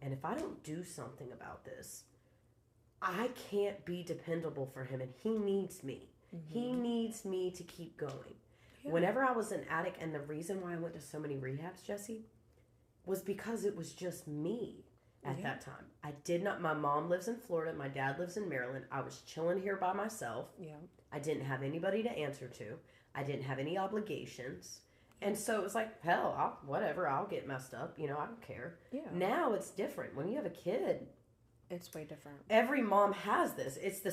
and if I don't do something about this, I can't be dependable for him, and he needs me. He needs me to keep going. Whenever I was an addict, and the reason why I went to so many rehabs, Jessie, was because it was just me at that time. I did not, my mom lives in Florida, my dad lives in Maryland. I was chilling here by myself. I didn't have anybody to answer to. I didn't have any obligations. And so it was like, hell, I'll get messed up. I don't care. Now it's different. When you have a kid, it's way different. Every mom has this. It's the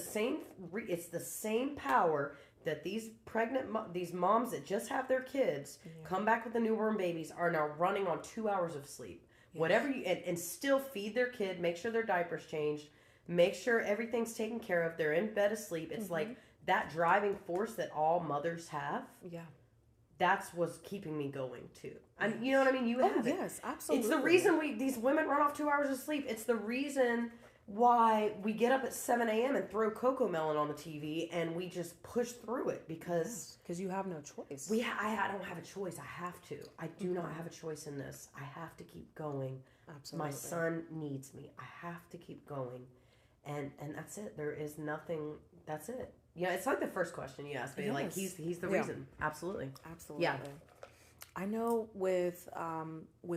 same power that these these moms that just have their kids come back with the newborn babies are now running on 2 hours of sleep. Whatever and still feed their kid, make sure their diapers changed, make sure everything's taken care of. They're in bed asleep. It's like that driving force that all mothers have. That's what's keeping me going too. And you know what I mean? You have it. Yes, absolutely. It's the reason these women run off 2 hours of sleep. It's the reason why we get up at 7 a.m. and throw Coco Melon on the TV and we just push through it because you have no choice. I don't have a choice. I have to. I do not have a choice in this. I have to keep going. Absolutely. My son needs me. I have to keep going. And that's it. There is nothing. That's it. Yeah, it's like the first question you asked me. Like, he's the reason. Absolutely. Yeah. I know with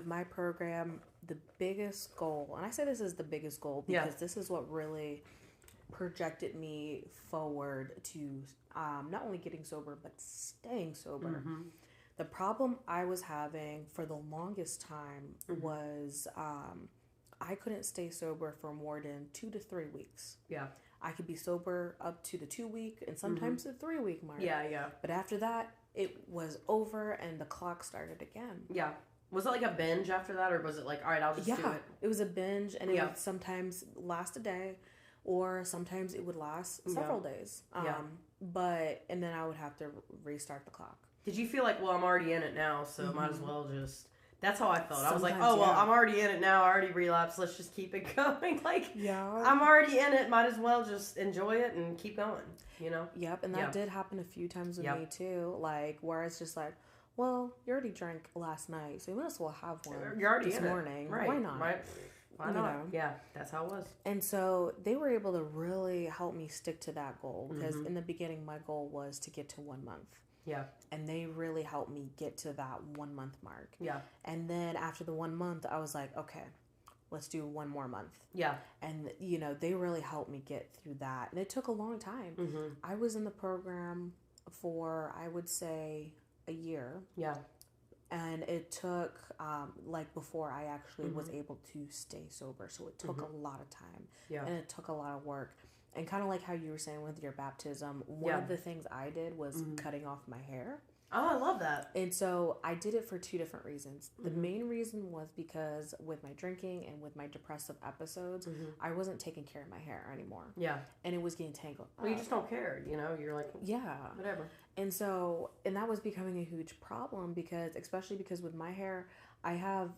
my program, the biggest goal, and I say this is the biggest goal because this is what really projected me forward to not only getting sober, but staying sober. The problem I was having for the longest time was I couldn't stay sober for more than 2 to 3 weeks. I could be sober up to the 2 week and sometimes the 3 week mark. But after that, it was over and the clock started again. Was it like a binge after that, or was it like, all right, I'll just do it? It was a binge, and it would sometimes last a day. or sometimes it would last several days. And then I would have to restart the clock. Did you feel like, well, I'm already in it now, so might as well just... That's how I felt. I was like, Sometimes, oh, well, I'm already in it now. I already relapsed. Let's just keep it going. Like, yeah, I'm already in it. Might as well just enjoy it and keep going, you know? Yep, and that did happen a few times with me, too. Like, where it's just like, well, you already drank last night, so you might as well have one You're already this in morning. It. Right. Why not? Right. Why not? Know? Yeah, that's how it was. And so they were able to really help me stick to that goal because in the beginning, my goal was to get to 1 month. Yeah. And they really helped me get to that 1 month mark. Yeah. And then after the 1 month, I was like, okay, let's do one more month. Yeah. And, you know, they really helped me get through that. And it took a long time. Mm-hmm. I was in the program for, I would say, a year. Yeah. And it took, before I actually was able to stay sober. So it took a lot of time. Yeah. And it took a lot of work. And kind of like how you were saying with your baptism, one of the things I did was cutting off my hair. Oh, I love that. And so I did it for two different reasons. The main reason was because with my drinking and with my depressive episodes, I wasn't taking care of my hair anymore. Yeah. And it was getting tangled. Well, you just don't care, you know? You're like, yeah, whatever. And so, and that was becoming a huge problem especially because with my hair, I have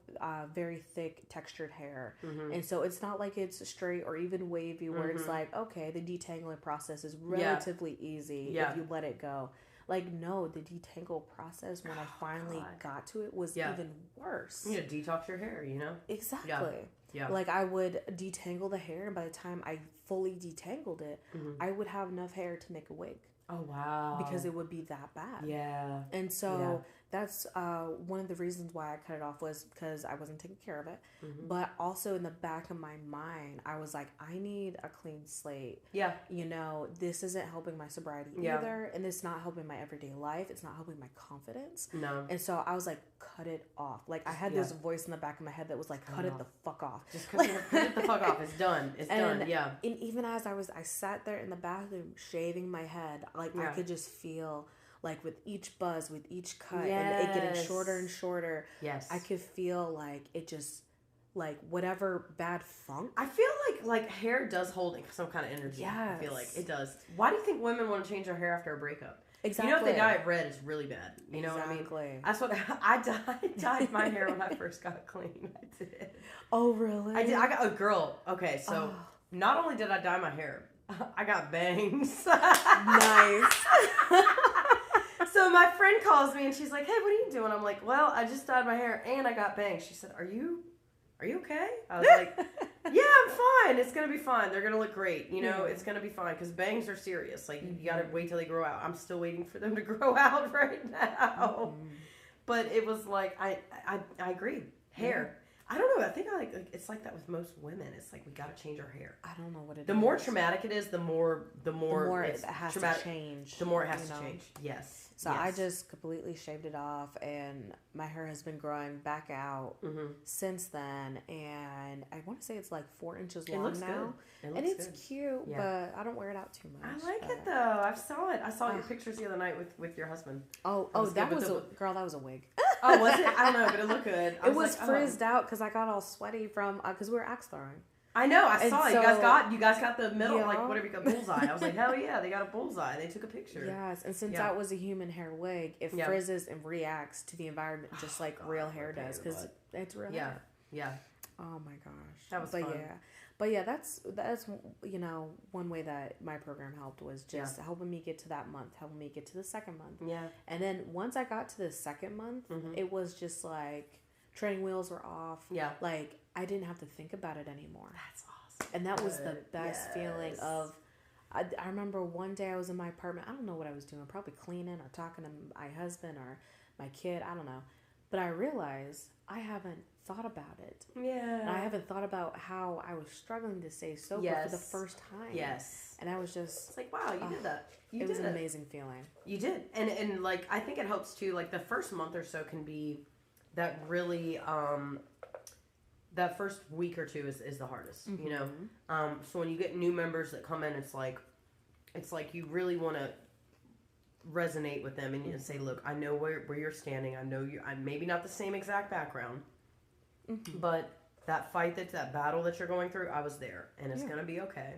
very thick textured hair. And so it's not like it's straight or even wavy where it's like, okay, the detangling process is relatively easy if you let it go. Like, no, the detangle process when I finally got to it was even worse. You need to detox your hair, you know? Exactly. Yeah. Like, I would detangle the hair, and by the time I fully detangled it, I would have enough hair to make a wig. Oh, wow. Because it would be that bad. Yeah. And so that's one of the reasons why I cut it off was because I wasn't taking care of it. But also in the back of my mind, I was like, I need a clean slate. Yeah. You know, this isn't helping my sobriety either. And it's not helping my everyday life. It's not helping my confidence. No. And so I was like, cut it off. Like, I had this voice in the back of my head that was like, cut it the fuck off. Just cut it the fuck off. It's done. It's done. Yeah. And even as I sat there in the bathroom shaving my head, like I could just feel like with each buzz, with each cut, and it getting shorter and shorter. Yes. I could feel like it just, like whatever bad funk. I feel like hair does hold some kind of energy. Yes. I feel like it does. Why do you think women want to change their hair after a breakup? Exactly. You know, if they dye it red, it's really bad. You know what I mean? That's what I dyed my hair when I first got clean. I did. Oh, really? I did. I got a girl. Okay, so not only did I dye my hair, I got bangs. Nice. So my friend calls me and she's like, "Hey, what are you doing?" I'm like, "Well, I just dyed my hair and I got bangs." She said, Are you okay?" I was like, "Yeah, I'm fine. It's gonna be fine. They're gonna look great. You know, it's gonna be fine because bangs are serious. Like you gotta wait till they grow out. I'm still waiting for them to grow out right now." But it was like I agree. Hair. I don't know. I think it's like that with most women. It's like we got to change our hair. I don't know what it is. The more traumatic it is, the more it has traumatic, to change. The more it has to change. Yes. So I just completely shaved it off, and my hair has been growing back out since then. And I want to say it's like 4 inches long now. It and it's good. cute, but I don't wear it out too much. I like it though. I saw it. I saw your pictures the other night with your husband. That was a wig. Oh, was it? I don't know, but it looked good. It was frizzed out because I got all sweaty from because we were axe throwing. I know. I saw it. You guys got the middle, like whatever you got, bullseye. I was like, hell yeah, they got a bullseye. They took a picture. Yes, and since that was a human hair wig, it frizzes and reacts to the environment just like real hair does because it's real hair. Yeah. Oh my gosh. That was fun. But yeah, that's you know, one way that my program helped was just helping me get to that month, helping me get to the second month. Yeah. And then once I got to the second month, it was just like training wheels were off. Yeah. Like I didn't have to think about it anymore. That's awesome. And that was the best feeling of. I remember one day I was in my apartment. I don't know what I was doing, probably cleaning or talking to my husband or my kid. I don't know. But I realized I haven't thought about it. Yeah. And I haven't thought about how I was struggling to stay sober for the first time. Yes. And I was just... It's like, wow, you did that. It was an amazing feeling. You did. And like, I think it helps too, like the first month or so can be that really... that first week or two is the hardest, you know? So when you get new members that come in, it's like you really want to resonate with them and say, look, I know where you're standing. I know I'm maybe not the same exact background, but that battle that you're going through, I was there, and it's going to be okay.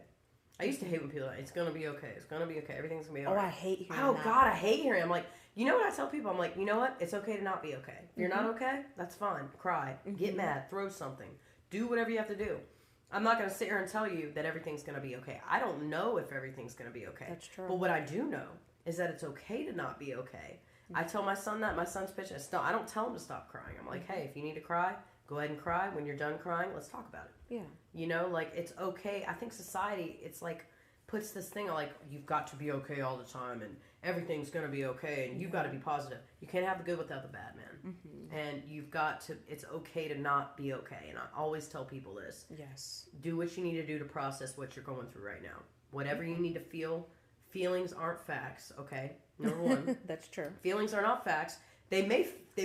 I used to hate when people are like, it's gonna be okay. It's gonna be okay. Everything's gonna be Oh, alright. I hate hearing Oh that. God, I hate hearing. I'm like, you know what I tell people? I'm like, you know what? It's okay to not be okay. If you're not okay, that's fine. Cry, get mad, throw something, do whatever you have to do. I'm not gonna sit here and tell you that everything's gonna be okay. I don't know if everything's gonna be okay. That's true. But what I do know is that it's okay to not be okay. I tell my son that. My son's pitching. I don't tell him to stop crying. I'm like, hey, if you need to cry, go ahead and cry. When you're done crying, let's talk about it. Yeah. You know, like, it's okay. I think society, it's like, puts this thing like, you've got to be okay all the time and everything's going to be okay and you've got to be positive. You can't have the good without the bad, man. And you've got to, it's okay to not be okay. And I always tell people this. Yes. Do what you need to do to process what you're going through right now. Whatever you need to feel, feelings aren't facts, okay? Number one. That's true. Feelings are not facts. They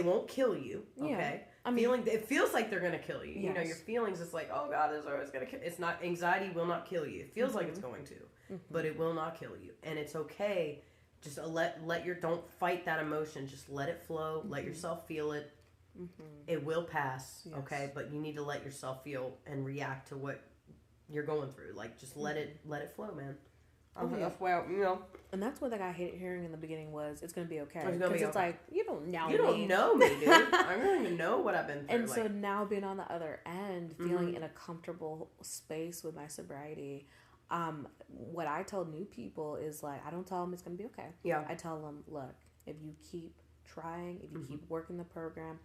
won't kill you, okay? Yeah. I mean, it feels like they're gonna kill you. Yes. You know, your feelings. It's like, oh God, this always gonna kill. It's not. Anxiety will not kill you. It feels like it's going to, but it will not kill you. And it's okay. Just don't fight that emotion. Just let it flow. Let yourself feel it. It will pass, Yes. okay? But you need to let yourself feel and react to what you're going through. Like, just let it flow, man. That's why, you know. And that's one thing I hated hearing in the beginning was it's going to be okay. It's gonna be Because it's okay. like, you don't know You don't know me, dude. I don't even know what I've been through. And so now being on the other end, feeling in a comfortable space with my sobriety, what I tell new people is like, I don't tell them it's going to be okay. Yeah. I tell them, look, if you keep trying, if you keep working the program,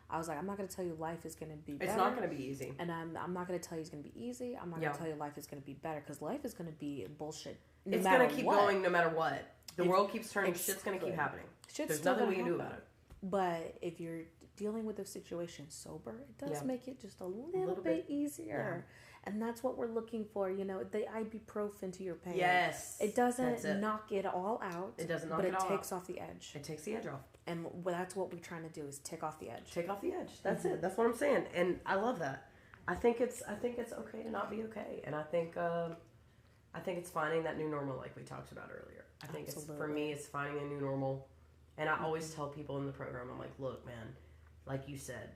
I was like, I'm not going to tell you life is going to be better. It's not going to be easy. And I'm not going to tell you it's going to be easy. I'm not going to tell you life is going to be better because life is going to be bullshit. It's going to keep going no matter what. The world keeps turning. Shit's going to keep happening. There's nothing we can do about it. But if you're dealing with a situation sober, it does make it just a little bit easier. Yeah. And that's what we're looking for. You know, the ibuprofen to your pain. Yes. It doesn't knock it all out. It doesn't knock it all out. But it takes off the edge. It takes the edge off. And that's what we're trying to do is take off the edge. Take off the edge. That's it. That's what I'm saying. And I love that. I think it's okay to not be okay. And I think it's finding that new normal like we talked about earlier. I think for me it's finding a new normal. And I always tell people in the program, I'm like, look, man, like you said,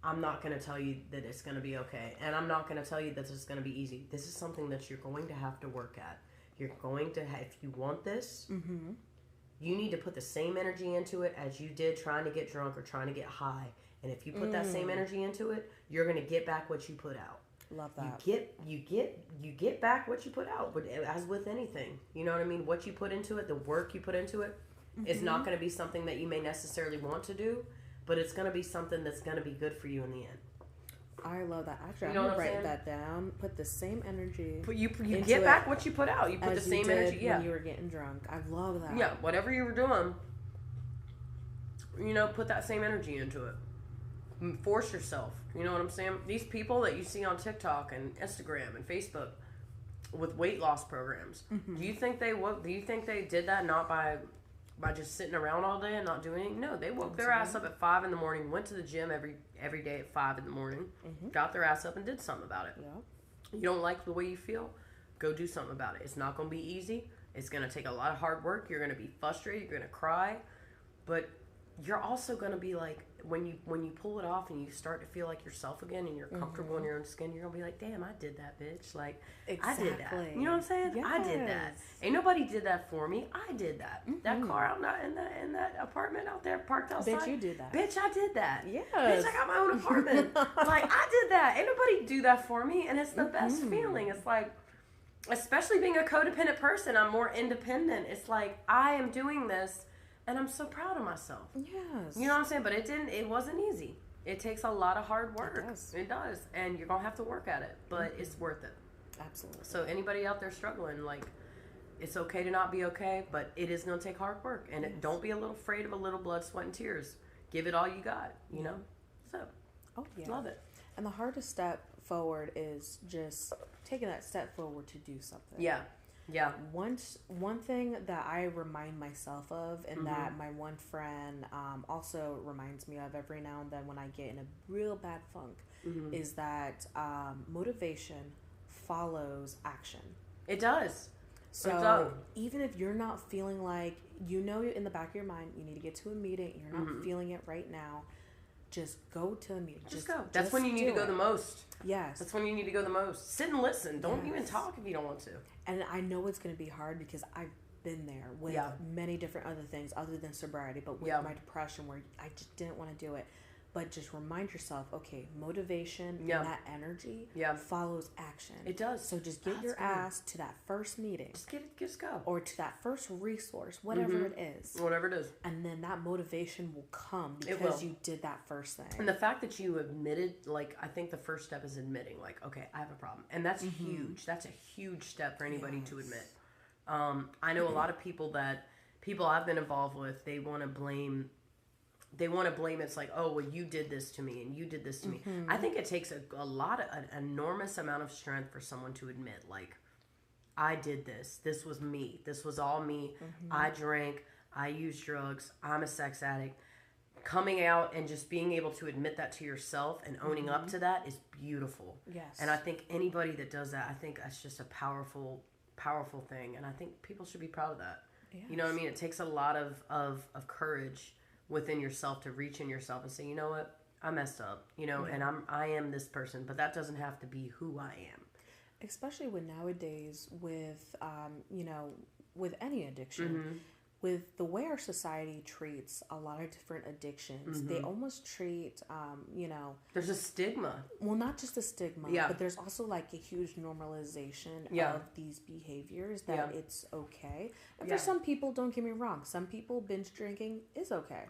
I'm not going to tell you that it's going to be okay. And I'm not going to tell you that it's going to be easy. This is something that you're going to have to work at. You're going to if you want this, you need to put the same energy into it as you did trying to get drunk or trying to get high. And if you put that same energy into it, you're going to get back what you put out. Love that. You get back what you put out, but as with anything, you know what I mean? What you put into it, the work you put into it, is not going to be something that you may necessarily want to do, but it's going to be something that's going to be good for you in the end. I love that. Actually, I'm going to write that down. Put the same energy. But you get back what you put out. You put the same energy. Yeah. When you were getting drunk. I love that. Yeah. Whatever you were doing, you know, put that same energy into it. Force yourself. You know what I'm saying? These people that you see on TikTok and Instagram and Facebook with weight loss programs. Do you think they did that not by just sitting around all day and not doing anything? No, they woke their ass up at 5 a.m, went to the gym every day at 5 a.m, got their ass up and did something about it. Yeah. You don't like the way you feel? Go do something about it. It's not going to be easy. It's going to take a lot of hard work. You're going to be frustrated. You're going to cry. But you're also going to be like, when you pull it off and you start to feel like yourself again and you're comfortable in your own skin, you're going to be like, damn, I did that, bitch. Like, exactly. I did that. You know what I'm saying? Yes. I did that. Ain't nobody did that for me. I did that. That car out in that apartment out there parked outside. Bitch, you did that. Bitch, I did that. Yes. Bitch, I got my own apartment. Like, I did that. Ain't nobody do that for me. And it's the best feeling. It's like, especially being a codependent person, I'm more independent. It's like, I am doing this and I'm so proud of myself. Yes. You know what I'm saying? But it wasn't easy. It takes a lot of hard work. It does. And you're going to have to work at it. But it's worth it. Absolutely. So anybody out there struggling, like, it's okay to not be okay, but it is going to take hard work. And don't be a little afraid of a little blood, sweat, and tears. Give it all you got, you know? So, love it. And the hardest step forward is just taking that step forward to do something. Yeah. Yeah. One thing that I remind myself of, and that my one friend also reminds me of every now and then when I get in a real bad funk, is that motivation follows action. It does. So even if you're not feeling like, you know, in the back of your mind, you need to get to a meeting, you're not feeling it right now, just go to the meeting. Just go. That's when you need to go the most. Yes. That's when you need to go the most. Sit and listen. Don't even talk if you don't want to. And I know it's going to be hard because I've been there with many different other things other than sobriety, but with my depression where I just didn't want to do it. But just remind yourself, okay, motivation and that energy follows action. It does. So just get your ass to that first meeting. Just go. Or to that first resource, whatever it is. Whatever it is. And then that motivation will come because you did that first thing. And the fact that you admitted, like, I think the first step is admitting, like, okay, I have a problem. And that's huge. That's a huge step for anybody to admit. I know a lot of people I've been involved with, they want to blame it's like, oh, well, you did this to me and you did this to me. I think it takes an enormous amount of strength for someone to admit, like, I did this. This was me. This was all me. I drank. I used drugs. I'm a sex addict. Coming out and just being able to admit that to yourself and owning up to that is beautiful. Yes. And I think anybody that does that, I think that's just a powerful thing. And I think people should be proud of that. Yes. You know what I mean? It takes a lot of courage within yourself to reach in yourself and say, you know what, I messed up, you know, and I am this person, but that doesn't have to be who I am. Especially with nowadays with, you know, with any addiction, with the way our society treats a lot of different addictions, they almost treat, you know... There's a stigma. Well, not just a stigma, but there's also like a huge normalization of these behaviors that it's okay. And for some people, don't get me wrong, some people binge drinking is okay.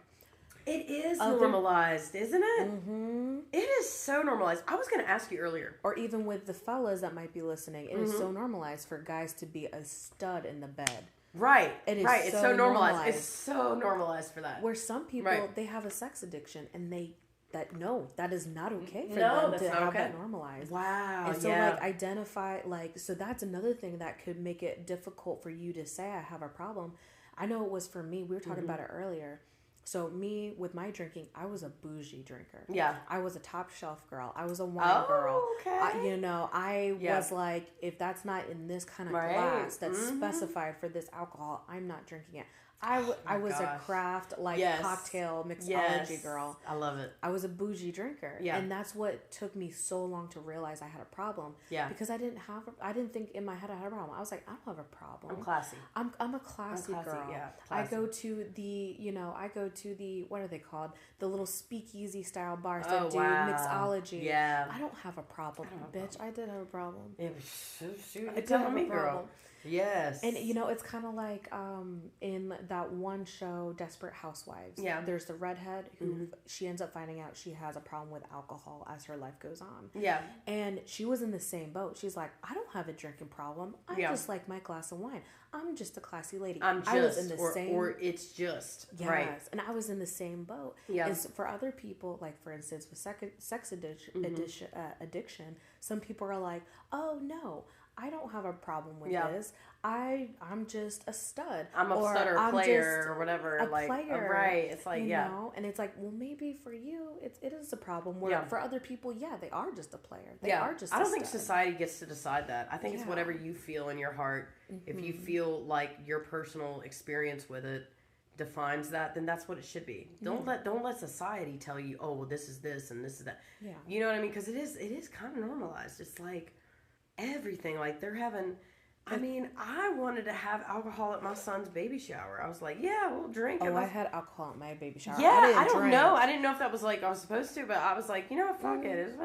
It is normalized, isn't it? It is so normalized. I was going to ask you earlier. Or even with the fellas that might be listening, it is so normalized for guys to be a stud in the bed. Right. It is It's so normalized. It's so normalized for that. Where some people, they have a sex addiction and that is not okay for them to have that normalized. Wow. And so like identify, like, so that's another thing that could make it difficult for you to say I have a problem. I know it was for me. We were talking about it earlier. So me, with my drinking, I was a bougie drinker. Yeah. I was a top shelf girl. I was a wine girl. Okay. You know, I was like, if that's not in this kind of glass that's specified for this alcohol, I'm not drinking it. I was a craft, like, cocktail mixology girl. I love it. I was a bougie drinker. Yeah. And that's what took me so long to realize I had a problem. Yeah. Because I didn't think in my head I had a problem. I was like, I don't have a problem. I'm classy. I'm a classy girl. Yeah, classy. I go to the, what are they called? The little speakeasy style bars that do mixology. Yeah. I don't have a problem. Bitch, I did have a problem. Yeah, shoot, I did have a problem. Girl. Yes. And, you know, it's kind of like in that one show, Desperate Housewives. Yeah. There's the redhead who she ends up finding out she has a problem with alcohol as her life goes on. Yeah. And she was in the same boat. She's like, I don't have a drinking problem. I just like my glass of wine. I'm just a classy lady. I was in the same... Or it's just. Yes. Right. And I was in the same boat. Yeah. And for other people, like, for instance, with sex addiction, some people are like, oh, no, I don't have a problem with this. I'm just a stud. I'm a stud or a player or whatever. A player. Right. It's like, you know? And it's like, well, maybe for you, it is a problem. Where for other people, they are just a player. They are just a I don't stud. think society gets to decide that. I think it's whatever you feel in your heart. If you feel like your personal experience with it defines that, then that's what it should be. Don't let society tell you, oh, well, this is this and this is that. Yeah. You know what I mean? Because it is kind of normalized. It's like everything. Like they're having... I mean, I wanted to have alcohol at my son's baby shower. I was like, yeah, we'll drink. Oh, I had alcohol at my baby shower. Yeah, I don't know. I didn't know if that was like I was supposed to, but I was like, you know what, fuck it. It's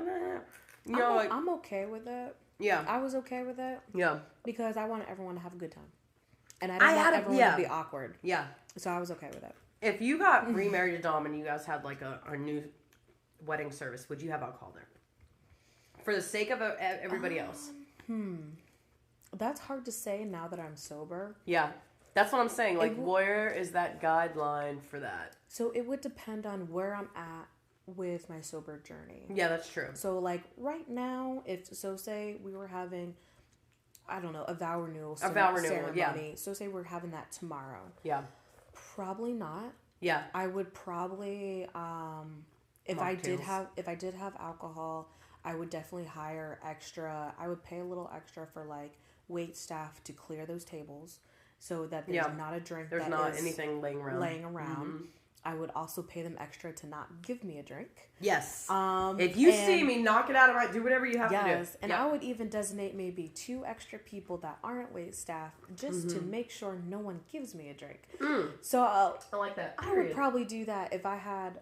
I'm okay with it. Yeah. I was okay with it. Yeah. Because I wanted everyone to have a good time. And I didn't want everyone to be awkward. Yeah. So I was okay with it. If you got remarried to Dom and you guys had like a new wedding service, would you have alcohol there? For the sake of everybody else. That's hard to say now that I'm sober. Yeah. That's what I'm saying. Like, where is that guideline for that? So it would depend on where I'm at with my sober journey. Yeah, that's true. So, like, right now, say we were having, I don't know, a vow renewal ceremony. Yeah. So say we're having that tomorrow. Yeah. Probably not. Yeah. I would probably, if I did have alcohol, I would definitely hire extra. I would pay a little extra for, like, wait staff to clear those tables so that there's not a drink. There's not anything laying around. I would also pay them extra to not give me a drink. Yes. If you see me, knock it out of do whatever you have to do. Yes, and I would even designate maybe 2 extra people that aren't wait staff just to make sure no one gives me a drink. So I like that. I would probably do that if I had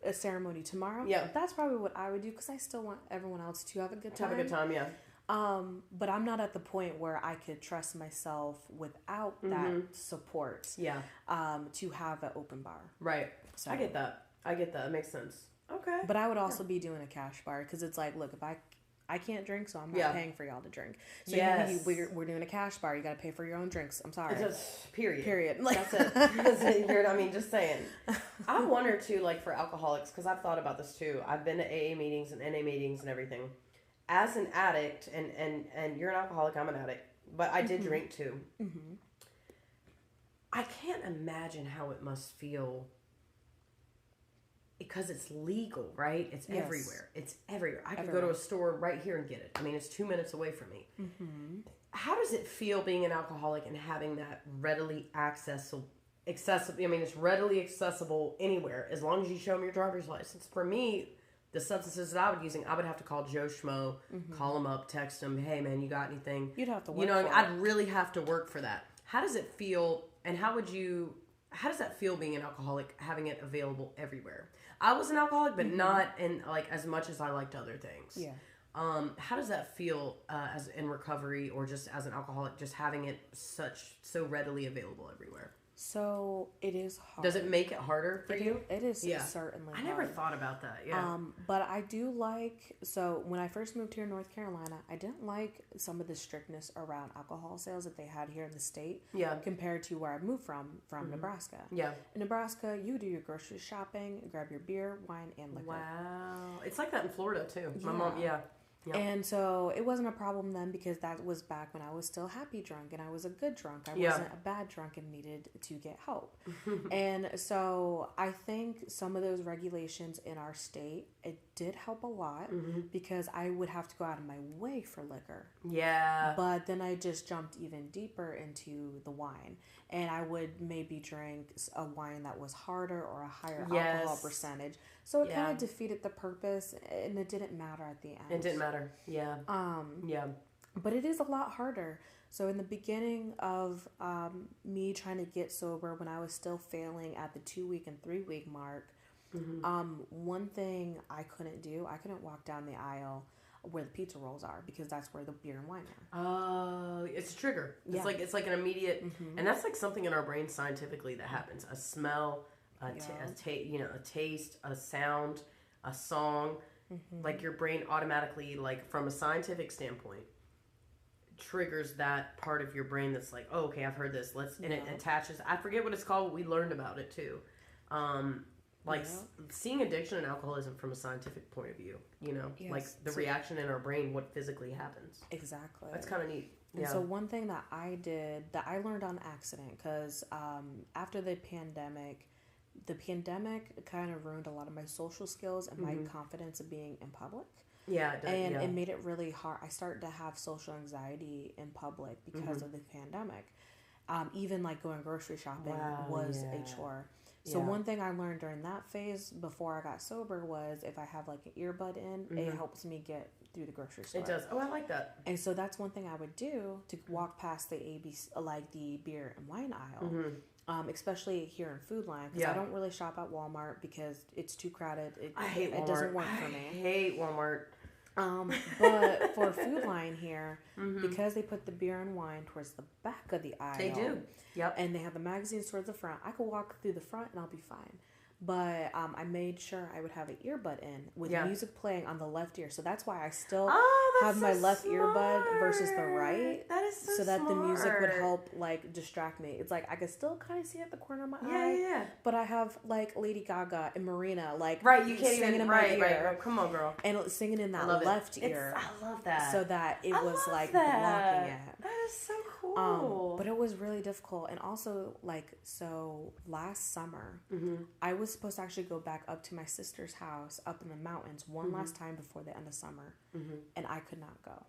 a ceremony tomorrow. Yeah. That's probably what I would do because I still want everyone else to have a good time. Have a good time, yeah. But I'm not at the point where I could trust myself without that support. Yeah. To have an open bar. Right. So, I get that. It makes sense. Okay. But I would also be doing a cash bar because it's like, look, if I can't drink, so I'm not paying for y'all to drink. So we're doing a cash bar. You got to pay for your own drinks. I'm sorry. Period. Like, that's it. I mean, just saying. I wonder too, like for alcoholics, because I've thought about this too. I've been to AA meetings and NA meetings and everything. As an addict, and you're an alcoholic, I'm an addict, but I did drink too. Mm-hmm. I can't imagine how it must feel. Because it's legal, right? It's everywhere. It's everywhere. I could go to a store right here and get it. I mean, it's 2 minutes away from me. Mm-hmm. How does it feel being an alcoholic and having that readily accessible? I mean, it's readily accessible anywhere as long as you show them your driver's license. For me, the substances that I would using, I would have to call Joe Schmo, call him up, text him, hey man, you got anything? You'd have to work. I'd really have to work for that. How does it feel? And how does that feel being an alcoholic, having it available everywhere? I was an alcoholic, but not in like as much as I liked other things. Yeah. How does that feel as in recovery or just as an alcoholic, just having it so readily available everywhere? So it is hard. Does it make it harder for you? It is certainly hard. I never thought about that. Yeah. But I do so when I first moved here in North Carolina, I didn't like some of the strictness around alcohol sales that they had here in the state. Yeah. Compared to where I moved from Nebraska. Yeah. In Nebraska, you do your grocery shopping, grab your beer, wine, and liquor. Wow. It's like that in Florida too. My mom, yeah. Yep. And so it wasn't a problem then because that was back when I was still happy drunk and I was a good drunk. I wasn't a bad drunk and needed to get help. And so I think some of those regulations in our state, it did help a lot because I would have to go out of my way for liquor. Yeah. But then I just jumped even deeper into the wine. And I would maybe drink a wine that was harder or a higher alcohol percentage. So it kind of defeated the purpose, and it didn't matter at the end. It didn't matter. Yeah. Yeah. But it is a lot harder. So in the beginning of me trying to get sober, when I was still failing at the 2-week and 3-week mark, one thing I couldn't walk down the aisle where the pizza rolls are because that's where the beer and wine are. Oh, it's a trigger. It's like an immediate, and that's like something in our brain scientifically that happens. A smell, a taste, a sound, a song. Like your brain automatically, like from a scientific standpoint, triggers that part of your brain that's like, oh, okay, I've heard this. And it attaches. I forget what it's called. We learned about it too. Seeing addiction and alcoholism from a scientific point of view, like the reaction in our brain, what physically happens. Exactly. That's kind of neat. And so one thing that I did that I learned on accident, because after the pandemic kind of ruined a lot of my social skills and my confidence of being in public. Yeah, it does, and it made it really hard. I started to have social anxiety in public because of the pandemic. Even like going grocery shopping was a chore. So one thing I learned during that phase before I got sober was if I have like an earbud in, it helps me get through the grocery store. It does. Oh, I like that. And so that's one thing I would do to walk past the like the beer and wine aisle, especially here in Food Line, because I don't really shop at Walmart because it's too crowded. I hate Walmart. It doesn't work for me. I hate Walmart. But for Food Line here, because they put the beer and wine towards the back of the aisle. They do. Yep. And they have the magazines towards the front. I could walk through the front and I'll be fine. But I made sure I would have an earbud in with music playing on the left ear. So that's why I still have my left earbud versus the right. That is so that the music would help like distract me. It's like I could still kind of see at the corner of my eye. Yeah. But I have like Lady Gaga and Marina like you can't singing even in my ear. Right. Come on, girl. And singing in that left ear. I love that. So that it was like blocking it. That is so cool. But it was really difficult. And also so last summer, I was supposed to actually go back up to my sister's house up in the mountains one last time before the end of summer. And I could not go.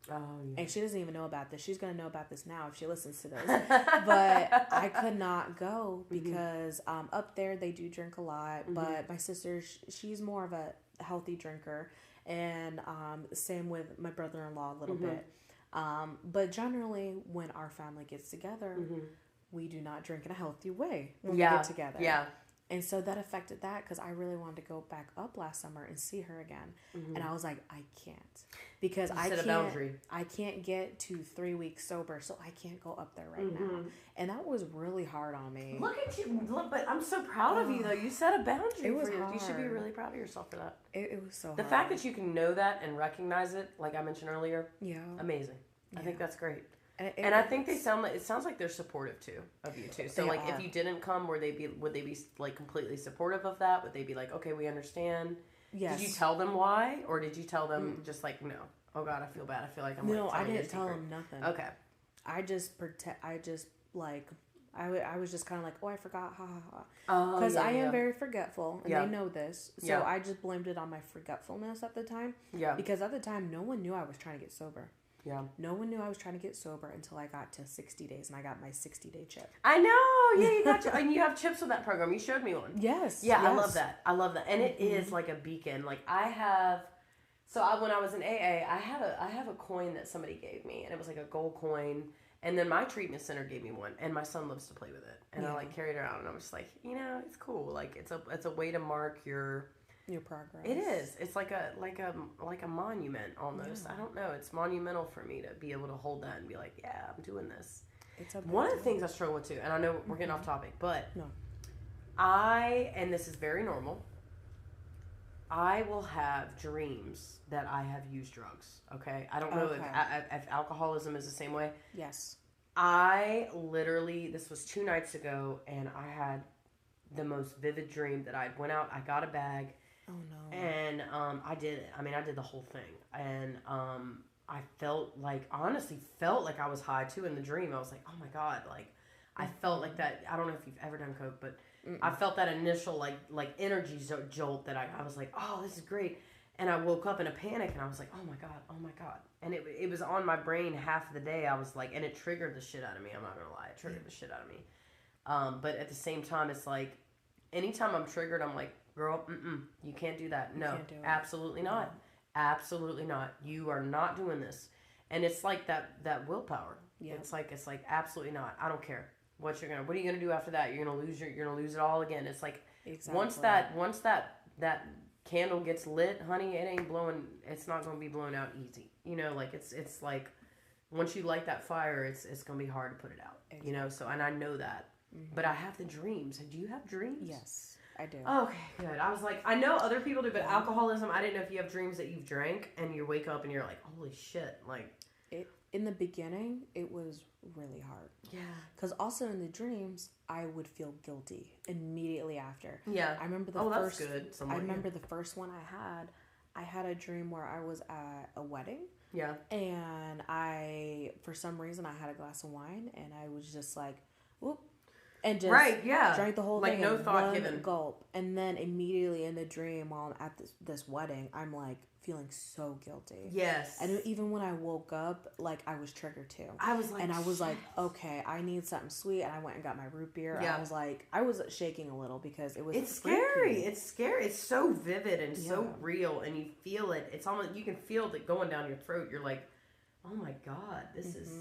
Oh, yeah. And she doesn't even know about this. She's going to know about this now if she listens to this. But I could not go because up there they do drink a lot. But my sister, she's more of a healthy drinker. And same with my brother-in-law a little bit. But generally, when our family gets together, we do not drink in a healthy way when we get together. Yeah. And so that affected that because I really wanted to go back up last summer and see her again. And I was like, I can't. Because I can't get to 3 weeks sober, so I can't go up there right now. And that was really hard on me. Look at you. Look, but I'm so proud of you, though. You set a boundary. It was hard. You should be really proud of yourself for that. It was so hard. The fact that you can know that and recognize it, like I mentioned earlier, amazing. I think that's great. And I think it sounds like they're supportive too of you too. So like if you didn't come, would they be like completely supportive of that? Would they be like, okay, we understand? Yes. Did you tell them why, or did you tell them just like, no? Oh God, I feel bad. I feel like I'm no. I didn't tell them nothing. Okay. I was just kind of like, oh, I forgot, ha ha ha. Because I am very forgetful, and they know this. So I just blamed it on my forgetfulness at the time. Yeah. Because at the time, no one knew I was trying to get sober. Yeah. No one knew I was trying to get sober until I got to 60 days, and I got my 60-day chip. I know. Yeah, you got and you have chips with that program. You showed me one. Yes. Yeah, yes. I love that. And it is like a beacon. Like I have. So when I was in AA, I have a coin that somebody gave me, and it was like a gold coin. And then my treatment center gave me one, and my son loves to play with it. And I like carried it around, and I was just like, it's cool. Like it's a way to mark your progress. It is. It's like a monument almost. Yeah. I don't know. It's monumental for me to be able to hold that and be like, yeah, I'm doing this. It's one of the things I struggle with too, and I know we're getting off topic, but no, and this is very normal. I will have dreams that I have used drugs. Okay, I don't know if alcoholism is the same way. Yes. I literally, this was 2 nights ago, and I had the most vivid dream that I went out. I got a bag. Oh no. And I did it. I mean, I did the whole thing, and I honestly felt like I was high too in the dream. I was like, oh my God, like I felt like that. I don't know if you've ever done coke, but I felt that initial like energy jolt that I was like, oh, this is great. And I woke up in a panic, and I was like, oh my God. And it was on my brain half of the day. I was like, and it triggered the shit out of me. I'm not gonna lie, it triggered the shit out of me. But at the same time, it's like anytime I'm triggered, I'm like, girl, you can't do that. No, absolutely not. No. Absolutely not. You are not doing this. And it's like that willpower. Yeah. It's like absolutely not. I don't care what are you gonna do after that? You're gonna lose it all again. It's like once that candle gets lit, honey, it's not gonna be blown out easy. Like it's like once you light that fire, it's gonna be hard to put it out. Exactly. So and I know that. But I have the dreams. Do you have dreams? Yes, I do. Okay, good. I was like, I know other people do, but alcoholism, I didn't know if you have dreams that you've drank and you wake up and you're like, holy shit. Like, in the beginning, it was really hard. Yeah. Because also in the dreams, I would feel guilty immediately after. Yeah. I remember that's good. The first one I had a dream where I was at a wedding. Yeah. And for some reason, I had a glass of wine, and I was just like, whoop. And just drank the whole thing. Like no thought given. Gulp. And then immediately in the dream while I'm at this wedding, I'm like feeling so guilty. Yes. And even when I woke up, like I was triggered too. I was like, and I was like, okay, I need something sweet. And I went and got my root beer. Yeah. I was shaking a little because it was. It's scary. It's scary. It's so vivid and so real, and you feel it. It's almost you can feel it going down your throat. You're like, oh my God, this is.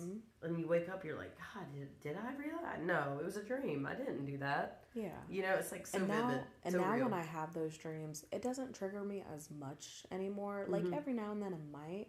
And you wake up, you're like, God, did I realize? No, it was a dream. I didn't do that. Yeah. It's like so vivid. And so now real. when I have those dreams, it doesn't trigger me as much anymore. Like every now and then it might.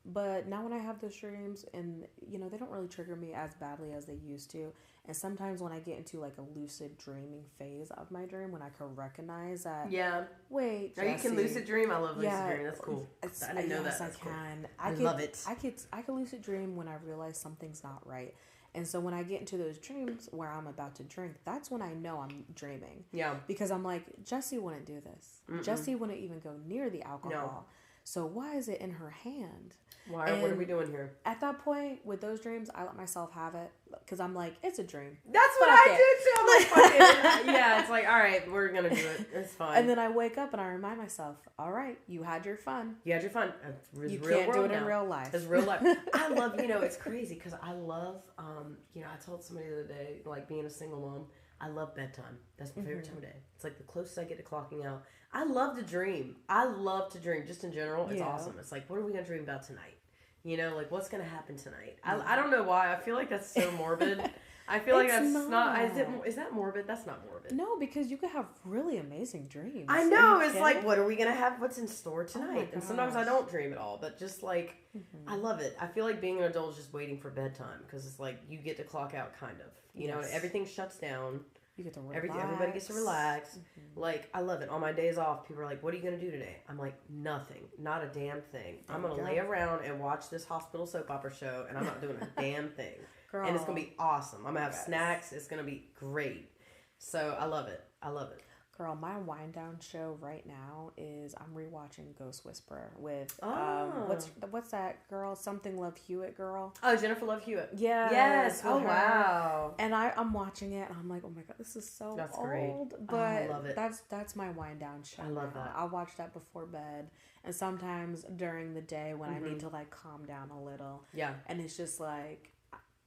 But now when I have those dreams and, they don't really trigger me as badly as they used to. And sometimes when I get into like a lucid dreaming phase of my dream, when I can recognize that. Yeah. Wait, Jesse, you can lucid dream. I love lucid dreaming. That's cool. I didn't know that. That's I can. Cool. I love it. I can lucid dream when I realize something's not right. And so when I get into those dreams where I'm about to drink, that's when I know I'm dreaming. Yeah. Because I'm like, Jessie wouldn't do this. Jessie wouldn't even go near the alcohol. No. So why is it in her hand? Why? What are we doing here? At that point, with those dreams, I let myself have it because I'm like, it's a dream. That's what I do too. I'm like, fuck it. Yeah, it's like, all right, we're gonna do it. It's fine. And then I wake up and I remind myself, all right, you had your fun. You had your fun. You can't do it in real life. It's real life. I love, it's crazy because I love, I told somebody the other day, like being a single mom, I love bedtime. That's my favorite time of day. It's like the closest I get to clocking out. I love to dream. Just in general. It's awesome. It's like, what are we going to dream about tonight? Like what's going to happen tonight? I don't know why. I feel like that's so morbid. I feel like that's not. Is that morbid? That's not morbid. No, because you could have really amazing dreams. I know. It's like, what are we going to have? What's in store tonight? And sometimes I don't dream at all. But just like, I love it. I feel like being an adult is just waiting for bedtime. Because it's like, you get to clock out kind of. And everything shuts down. You get to relax. Everybody gets to relax. Like, I love it. On my days off, people are like, what are you going to do today? I'm like, nothing. Not a damn thing. I'm going to lay around and watch this hospital soap opera show, and I'm not doing a damn thing. Girl. And it's going to be awesome. I'm going to have snacks. It's going to be great. So, I love it. I love it. Girl, my wind down show right now is I'm rewatching Ghost Whisperer with what's that girl? Something Love Hewitt girl. Oh, Jennifer Love Hewitt. Yes. Oh her. Wow. And I'm watching it and I'm like, oh my god, this is so that's old. Great. But I love it. That's my wind down show. I love that. I'll watch that before bed and sometimes during the day when I need to like calm down a little. Yeah. And it's just like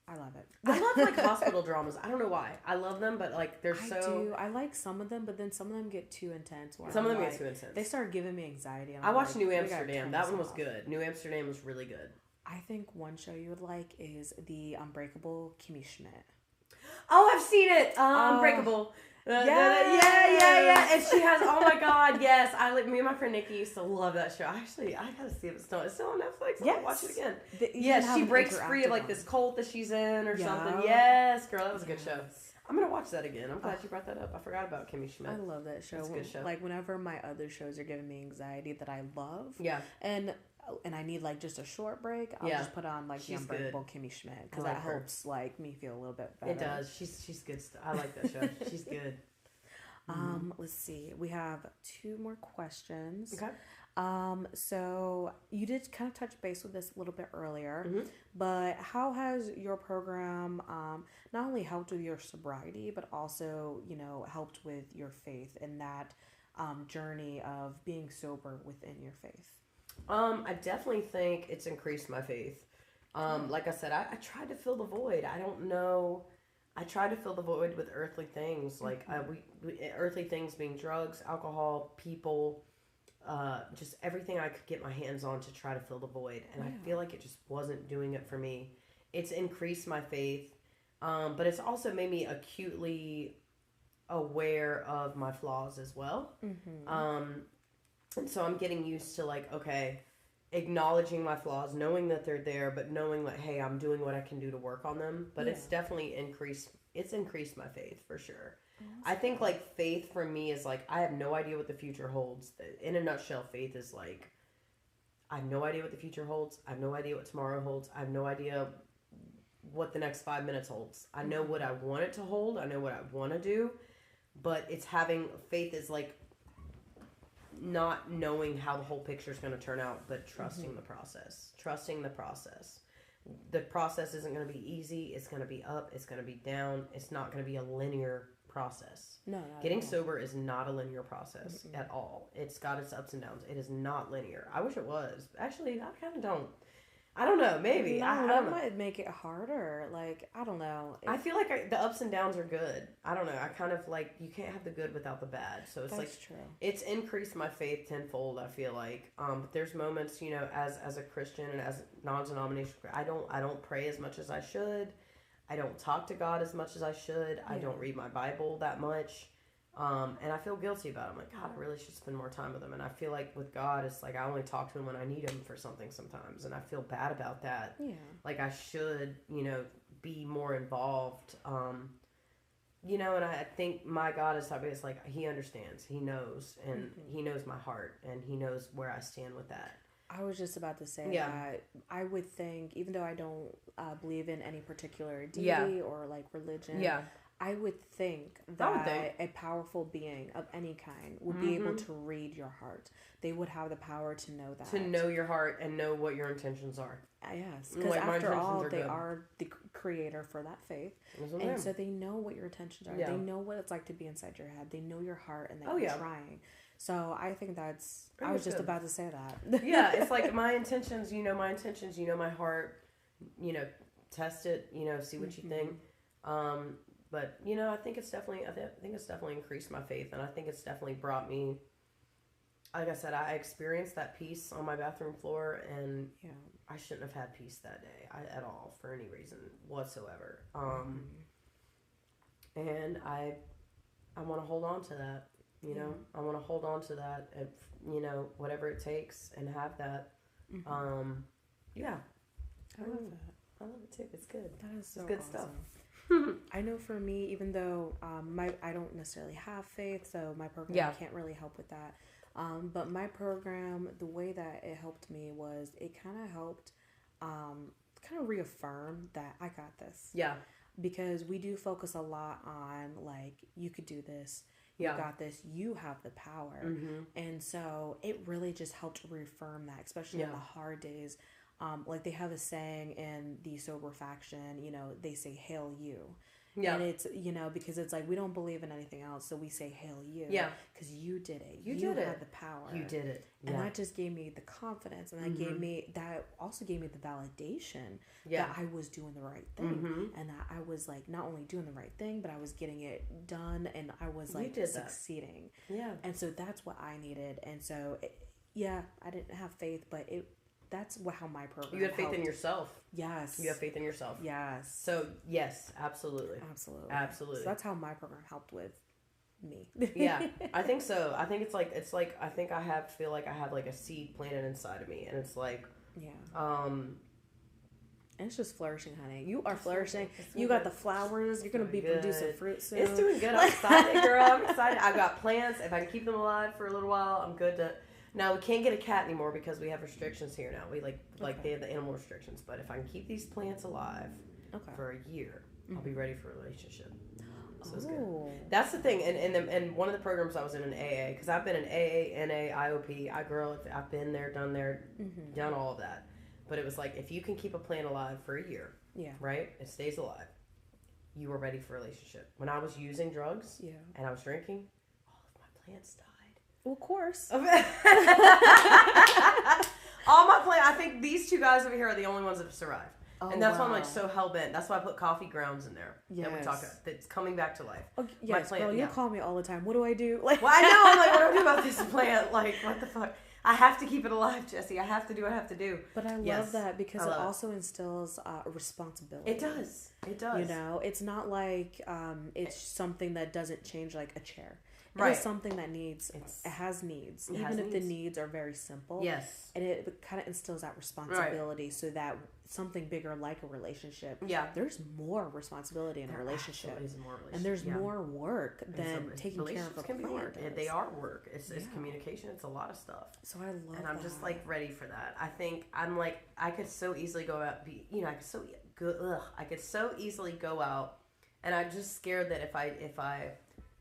I love it. I love like hospital dramas. I don't know why. I love them, but like they're so. I do. I like some of them, but then some of them get too intense. Some of them get too intense. They start giving me anxiety. I watched New Amsterdam. That one was good. New Amsterdam was really good. I think one show you would like is the Unbreakable Kimmy Schmidt. Oh, I've seen it. Unbreakable. Yeah. And she has, oh my god, yes. Me and my friend Nikki used to love that show. Actually, I gotta see if it's still on Netflix. I'll watch it again. Yes, she breaks free of like this cult that she's in or something. Yes, girl, that was a good show. I'm gonna watch that again. I'm glad you brought that up. I forgot about Kimmy Schmidt. I love that show. It's a good show. Like whenever my other shows are giving me anxiety that I love. Yeah. And I need like just a short break, I'll just put on like the Unbreakable Kimmy Schmidt because that helps like me feel a little bit better. It does. She's good. I like that show. She's good. Let's see. We have 2 more questions. Okay. So you did kind of touch base with this a little bit earlier, but how has your program not only helped with your sobriety, but also helped with your faith in that journey of being sober within your faith? I definitely think it's increased my faith. Like I said, I tried to fill the void. I don't know. I tried to fill the void with earthly things, like earthly things being drugs, alcohol, people, just everything I could get my hands on to try to fill the void. And I feel like it just wasn't doing it for me. It's increased my faith, but it's also made me acutely aware of my flaws as well. And so I'm getting used to like, okay, acknowledging my flaws, knowing that they're there, but knowing that, hey, I'm doing what I can do to work on them. But it's definitely increased my faith for sure. I think like faith for me is like, I have no idea what the future holds. In a nutshell, faith is like, I have no idea what the future holds. I have no idea what tomorrow holds. I have no idea what the next 5 minutes holds. I know what I want it to hold. I know what I want to do, but it's having faith is like, not knowing how the whole picture is going to turn out, but trusting the process. Trusting the process. The process isn't going to be easy. It's going to be up. It's going to be down. It's not going to be a linear process. No. Getting sober is not a linear process at all. It's got its ups and downs. It is not linear. I wish it was. Actually, I kind of don't. I don't know. Maybe. I don't know. Might make it harder. Like, I don't know. I feel like the ups and downs are good. I don't know. I kind of like, you can't have the good without the bad. So it's That's true. It's increased my faith tenfold, I feel like. But there's moments, as a Christian and as a non-denominational, I don't pray as much as I should. I don't talk to God as much as I should. I don't read my Bible that much. And I feel guilty about it. I'm like, God, I really should spend more time with him. And I feel like with God, it's like I only talk to him when I need him for something sometimes. And I feel bad about that. Yeah. Like I should, be more involved. And I think my God is something that's like, he understands. He knows. And he knows my heart. And he knows where I stand with that. I was just about to say that I would think, even though I don't believe in any particular deity or like religion, I would think that a powerful being of any kind would be able to read your heart. They would have the power to know that. To know your heart and know what your intentions are. Yes, because after all, they are the creator for that faith. And so they know what your intentions are. Yeah. They know what it's like to be inside your head. They know your heart and that you're trying. So I think that's, I was just about to say that. Yeah, it's like my intentions, you know my intentions, you know my heart, you know, test it, you know, see what you think. But, you know, I think it's definitely increased my faith, and I think it's definitely brought me, like I said, I experienced that peace on my bathroom floor, and I shouldn't have had peace that day at all for any reason whatsoever. And I want to hold on to that, you know, I want to hold on to that, and, you know, whatever it takes, and have that. Yeah. I love that. I love it too. It's good. That is so good awesome. stuff. I know for me, even though I don't necessarily have faith, so my program can't really help with that. But my program, the way that it helped me was it kind of helped kind of reaffirm that I got this. Yeah. Because we do focus a lot on, like, you could do this. You got this. You have the power. And so it really just helped reaffirm that, especially in the hard days. Like they have a saying in the sober faction, you know, they say, "Hail you." Yeah. And it's, you know, because it's like, we don't believe in anything else. So we say, "Hail you." Yeah. Because you did it. You had the power. You did it. Yeah. And that just gave me the confidence. And that also gave me the validation that I was doing the right thing. And that I was like, not only doing the right thing, but I was getting it done. And I was like succeeding. Yeah. And so that's what I needed. And so, I didn't have faith, but that's how my program You have faith helped. In yourself. Yes. You have faith in yourself. Yes. So, yes, absolutely. So that's how my program helped with me. Yeah, I think so. I think I feel like I have like a seed planted inside of me, and it's like, and it's just flourishing, honey. You are flourishing. You got the flowers. You're going to be producing fruit soon. It's doing good. I'm excited, girl. I'm excited. I've got plants. If I can keep them alive for a little while, I'm good to... Now, we can't get a cat anymore because we have restrictions here now. We they have the animal restrictions. But if I can keep these plants alive for a year, I'll be ready for a relationship. So it's good. That's the thing. And one of the programs I was in AA, because I've been in AA, NA, IOP, I've been there, done all of that. But it was like, if you can keep a plant alive for a year, right? It stays alive. You are ready for a relationship. When I was using drugs and I was drinking, all of my plants died. Well, of course. All my plants, I think these two guys over here are the only ones that have survived. Oh, and that's why I'm like so hell-bent. That's why I put coffee grounds in there. That we talk about. That's coming back to life. Oh, yes, girl, you call me all the time. What do I do? Like, well, I know. I'm like, what do I do about this plant? Like, what the fuck? I have to keep it alive, Jessie. I have to do what I have to do. But I love that because it also instills a responsibility. It does. It does. You know, it's not like it's something that doesn't change like a chair. It is something that has needs. Even if the needs are very simple. Yes. And it kind of instills that responsibility so that something bigger like a relationship. Yeah. There's more responsibility in a relationship. And there's more work than taking care of a plant. They are work. It's communication. It's a lot of stuff. So I love And I'm just like ready for that. I think I'm like, I could so easily go out, I could so easily go out, and I'm just scared that if I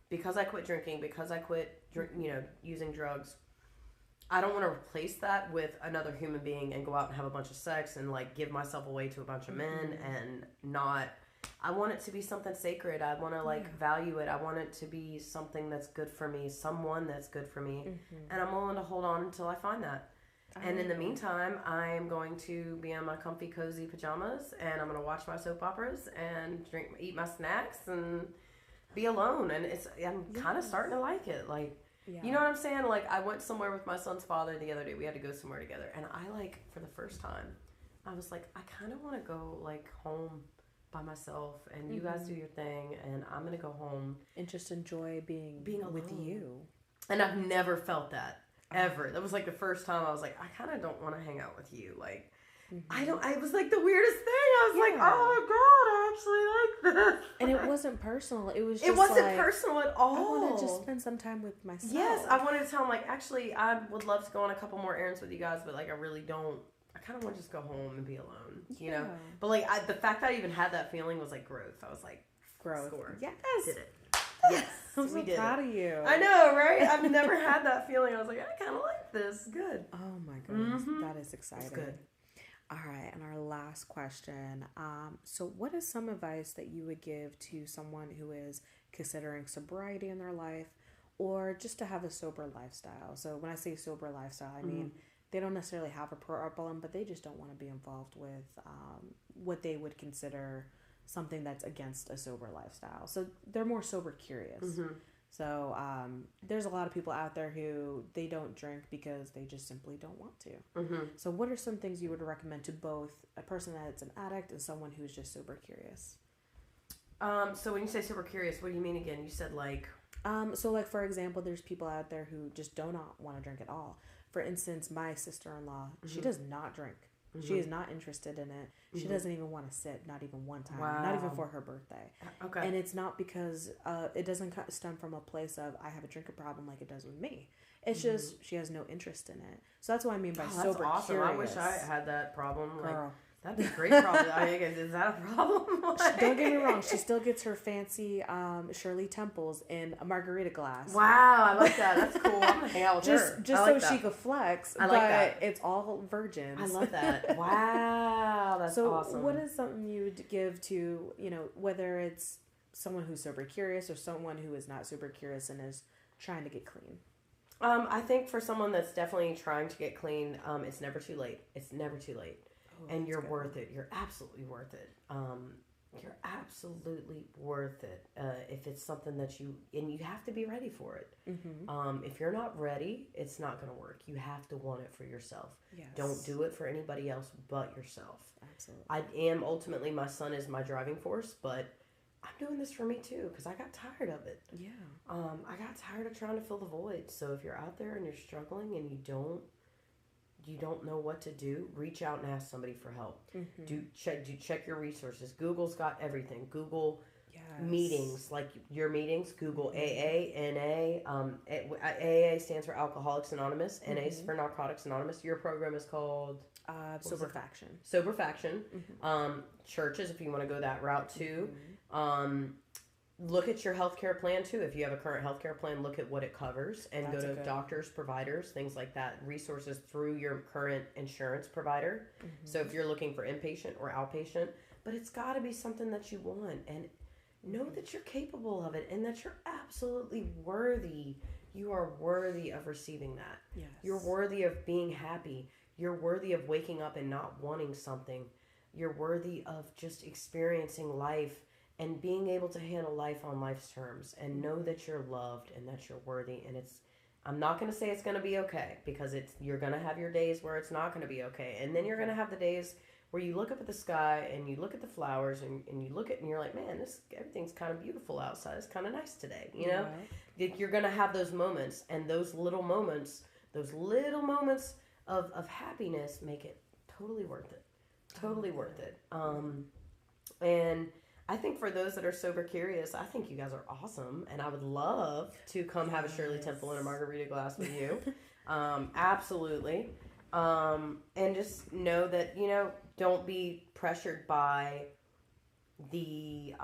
because I quit drinking, because I quit, using drugs, I don't want to replace that with another human being and go out and have a bunch of sex and like give myself away to a bunch of men and not. I want it to be something sacred. I want to value it. I want it to be something that's good for me, someone that's good for me, and I'm willing to hold on until I find that. And in the meantime, I'm going to be in my comfy, cozy pajamas, and I'm going to watch my soap operas and eat my snacks and be alone. And I'm kind of starting to like it. Like, you know what I'm saying? Like, I went somewhere with my son's father the other day. We had to go somewhere together. And I, like, for the first time, I was like, I kind of want to go, like, home by myself. And you guys do your thing. And I'm going to go home. And just enjoy being with you. And I've never felt that. Ever. That was like the first time I was like, I kind of don't want to hang out with you. Like, it was like the weirdest thing. I was like, oh my God, I actually like this. And it wasn't personal. It was just It wasn't personal at all. I wanted to just spend some time with myself. Yes, I wanted to tell him, like, actually, I would love to go on a couple more errands with you guys, but, like, I really don't. I kind of want to just go home and be alone, you know? But, like, the fact that I even had that feeling was, like, growth. I was like, growth. score. Yes. Did it. Yes. I'm so proud of you. I know, right? I've never had that feeling. I was like, I kind of like this. Good. Oh my goodness. Mm-hmm. That is exciting. It's good. All right. And our last question. So what is some advice that you would give to someone who is considering sobriety in their life or just to have a sober lifestyle? So when I say sober lifestyle, I mean, they don't necessarily have a problem, but they just don't want to be involved with what they would consider something that's against a sober lifestyle. So they're more sober curious. Mm-hmm. So there's a lot of people out there who they don't drink because they just simply don't want to. Mm-hmm. So what are some things you would recommend to both a person that's an addict and someone who's just sober curious? So when you say sober curious, what do you mean again? You said like... So like for example, there's people out there who just do not want to drink at all. For instance, my sister-in-law, she does not drink. She is not interested in it. She doesn't even want to sip, not even one time, not even for her birthday. Okay. And it's not because it doesn't stem from a place of I have a drinking problem like it does with me. It's just she has no interest in it. So that's what I mean by sober awesome. curious. I wish I had that problem. Girl. That'd be a great problem. Is that a problem? Don't get me wrong. She still gets her fancy Shirley Temples in a margarita glass. Wow, I like that. That's cool. I'm gonna hang out with her. Just like so she could flex. I like but that. It's all virgins. I love that. Wow, that's awesome. So what is something you would give to, whether it's someone who's sober curious or someone who is not super curious and is trying to get clean? I think for someone that's definitely trying to get clean, it's never too late. It's never too late. And you're worth it. You're absolutely worth it. You're absolutely worth it. If it's something that you have to be ready for it. Mm-hmm. If you're not ready, it's not going to work. You have to want it for yourself. Yes. Don't do it for anybody else but yourself. Absolutely. I am ultimately, my son is my driving force, but I'm doing this for me too because I got tired of it. Yeah. I got tired of trying to fill the void. So if you're out there and you're struggling and you don't know what to do, reach out and ask somebody for help. Mm-hmm. Check your resources. Google's got everything. Google meetings, like your meetings. Google AA, NA. AA stands for Alcoholics Anonymous. NA is for Narcotics Anonymous. Your program is called Sober Faction. Sober Faction. Churches, if you want to go that route too. Look at your healthcare plan too. If you have a current healthcare plan, look at what it covers and go to doctors, providers, things like that. Resources through your current insurance provider. So if you're looking for inpatient or outpatient, but it's got to be something that you want and know that you're capable of it and that you're absolutely worthy. You are worthy of receiving that. Yes. You're worthy of being happy. You're worthy of waking up and not wanting something. You're worthy of just experiencing life and being able to handle life on life's terms and know that you're loved and that you're worthy. And I'm not going to say it's going to be okay because you're going to have your days where it's not going to be okay. And then you're going to have the days where you look up at the sky and you look at the flowers and you look at it and you're like, man, everything's kind of beautiful outside. It's kind of nice today. You're going to have those moments, and those little moments of happiness make it totally worth it. Totally worth it. And I think for those that are sober curious, I think you guys are awesome, and I would love to come have a Shirley Temple and a margarita glass with you. Absolutely. And just know that, don't be pressured by the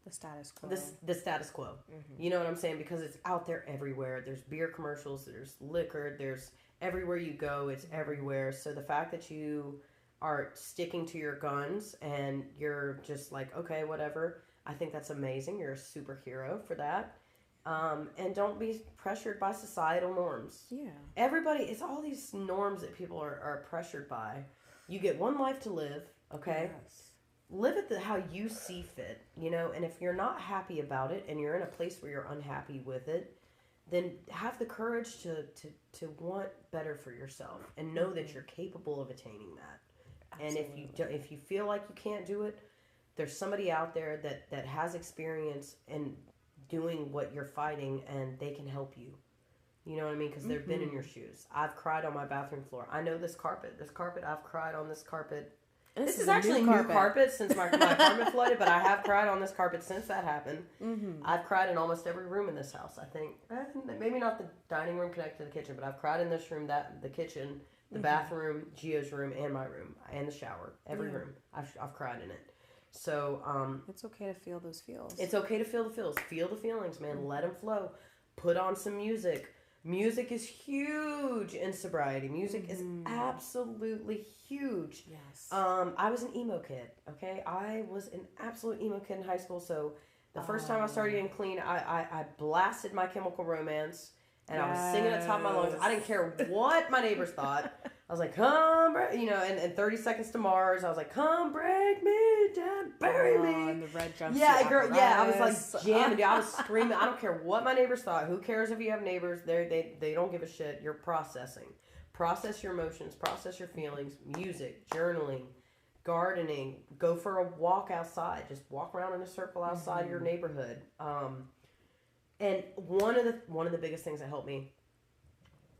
status quo. The status quo. You know what I'm saying? Because it's out there everywhere. There's beer commercials, there's liquor, there's everywhere you go, it's everywhere. So the fact that you are sticking to your guns and you're just like, okay, whatever, I think that's amazing. You're a superhero for that. And don't be pressured by societal norms. Yeah. Everybody, it's all these norms that people are pressured by. You get one life to live, okay? Yes. Live it how you see fit, and if you're not happy about it and you're in a place where you're unhappy with it, then have the courage to want better for yourself and know that you're capable of attaining that. Absolutely. And if you feel like you can't do it, there's somebody out there that has experience in doing what you're fighting, and they can help you. You know what I mean? Because they've been in your shoes. I've cried on my bathroom floor. I know this carpet. I've cried on this carpet. This is actually new carpet since my apartment flooded, but I have cried on this carpet since that happened. I've cried in almost every room in this house, I think. Maybe not the dining room connected to the kitchen, but I've cried in this room, the kitchen, the bathroom, Gio's room, and my room, and the shower. Every room. I've cried in it. So it's okay to feel those feels. it's okay to feel the feels. Feel the feelings, man. Let them flow. Put on some music. Music is huge in sobriety. Music is absolutely huge. Yes. I was an emo kid. Okay, I was an absolute emo kid in high school. So the first time I started getting clean, I blasted My Chemical Romance, and I was singing at the top of my lungs. I didn't care what my neighbors thought. I was like, come, and 30 Seconds to Mars. I was like, come break me down, bury me. And the red jumpsuit. Yeah, girl. Yeah, I was like jamming. Dude, I was screaming. I don't care what my neighbors thought. Who cares if you have neighbors? They don't give a shit. You're processing. Process your emotions. Process your feelings. Music, journaling, gardening. Go for a walk outside. Just walk around in a circle outside your neighborhood. And one of the biggest things that helped me.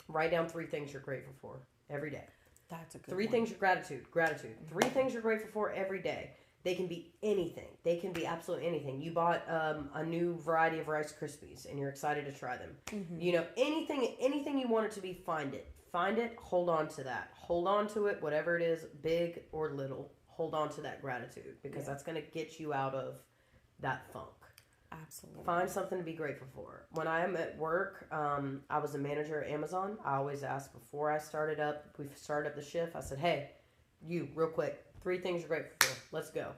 Write down 3 things you're grateful for every day. That's a good 3 things you're gratitude. 3 things you're grateful for every day. They can be anything. They can be absolutely anything. You bought a new variety of Rice Krispies and you're excited to try them. Anything you want it to be, find it. Find it, hold on to that. Hold on to it, whatever it is, big or little. Hold on to that gratitude because that's going to get you out of that funk. Absolutely. Find something to be grateful for. When I am at work, I was a manager at Amazon. I always ask before we started up the shift, I said, hey, you, real quick, 3 things you're grateful for. Let's go.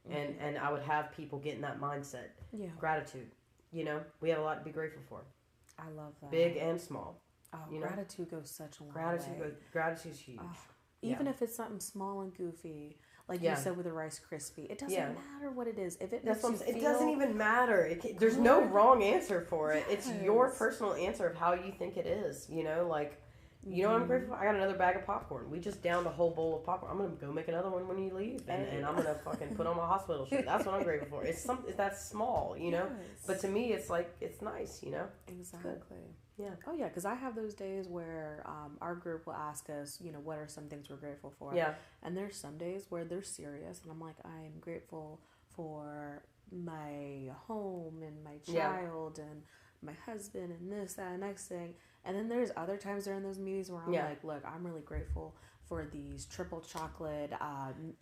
And I would have people get in that mindset. Yeah. Gratitude. We have a lot to be grateful for. I love that. Big and small. Oh, gratitude goes such a long way. Gratitude's huge. Even if it's something small and goofy. Like you said with a Rice Krispie, it doesn't matter what it is. If it makes you feel it doesn't even matter. There's no wrong answer for it. It's your personal answer of how you think it is. You know what I'm grateful for? I got another bag of popcorn. We just downed a whole bowl of popcorn. I'm gonna go make another one when you leave, and I'm gonna fucking put on my hospital shirt. That's what I'm grateful for. It's that's small, But to me, it's like it's nice, Exactly. Yeah. Oh yeah, because I have those days where our group will ask us, what are some things we're grateful for? Yeah. And there's some days where they're serious, and I'm like, I'm grateful for my home and my child and my husband and this, that, and next thing. And then there's other times during those meetings where I'm like, look, I'm really grateful for these triple chocolate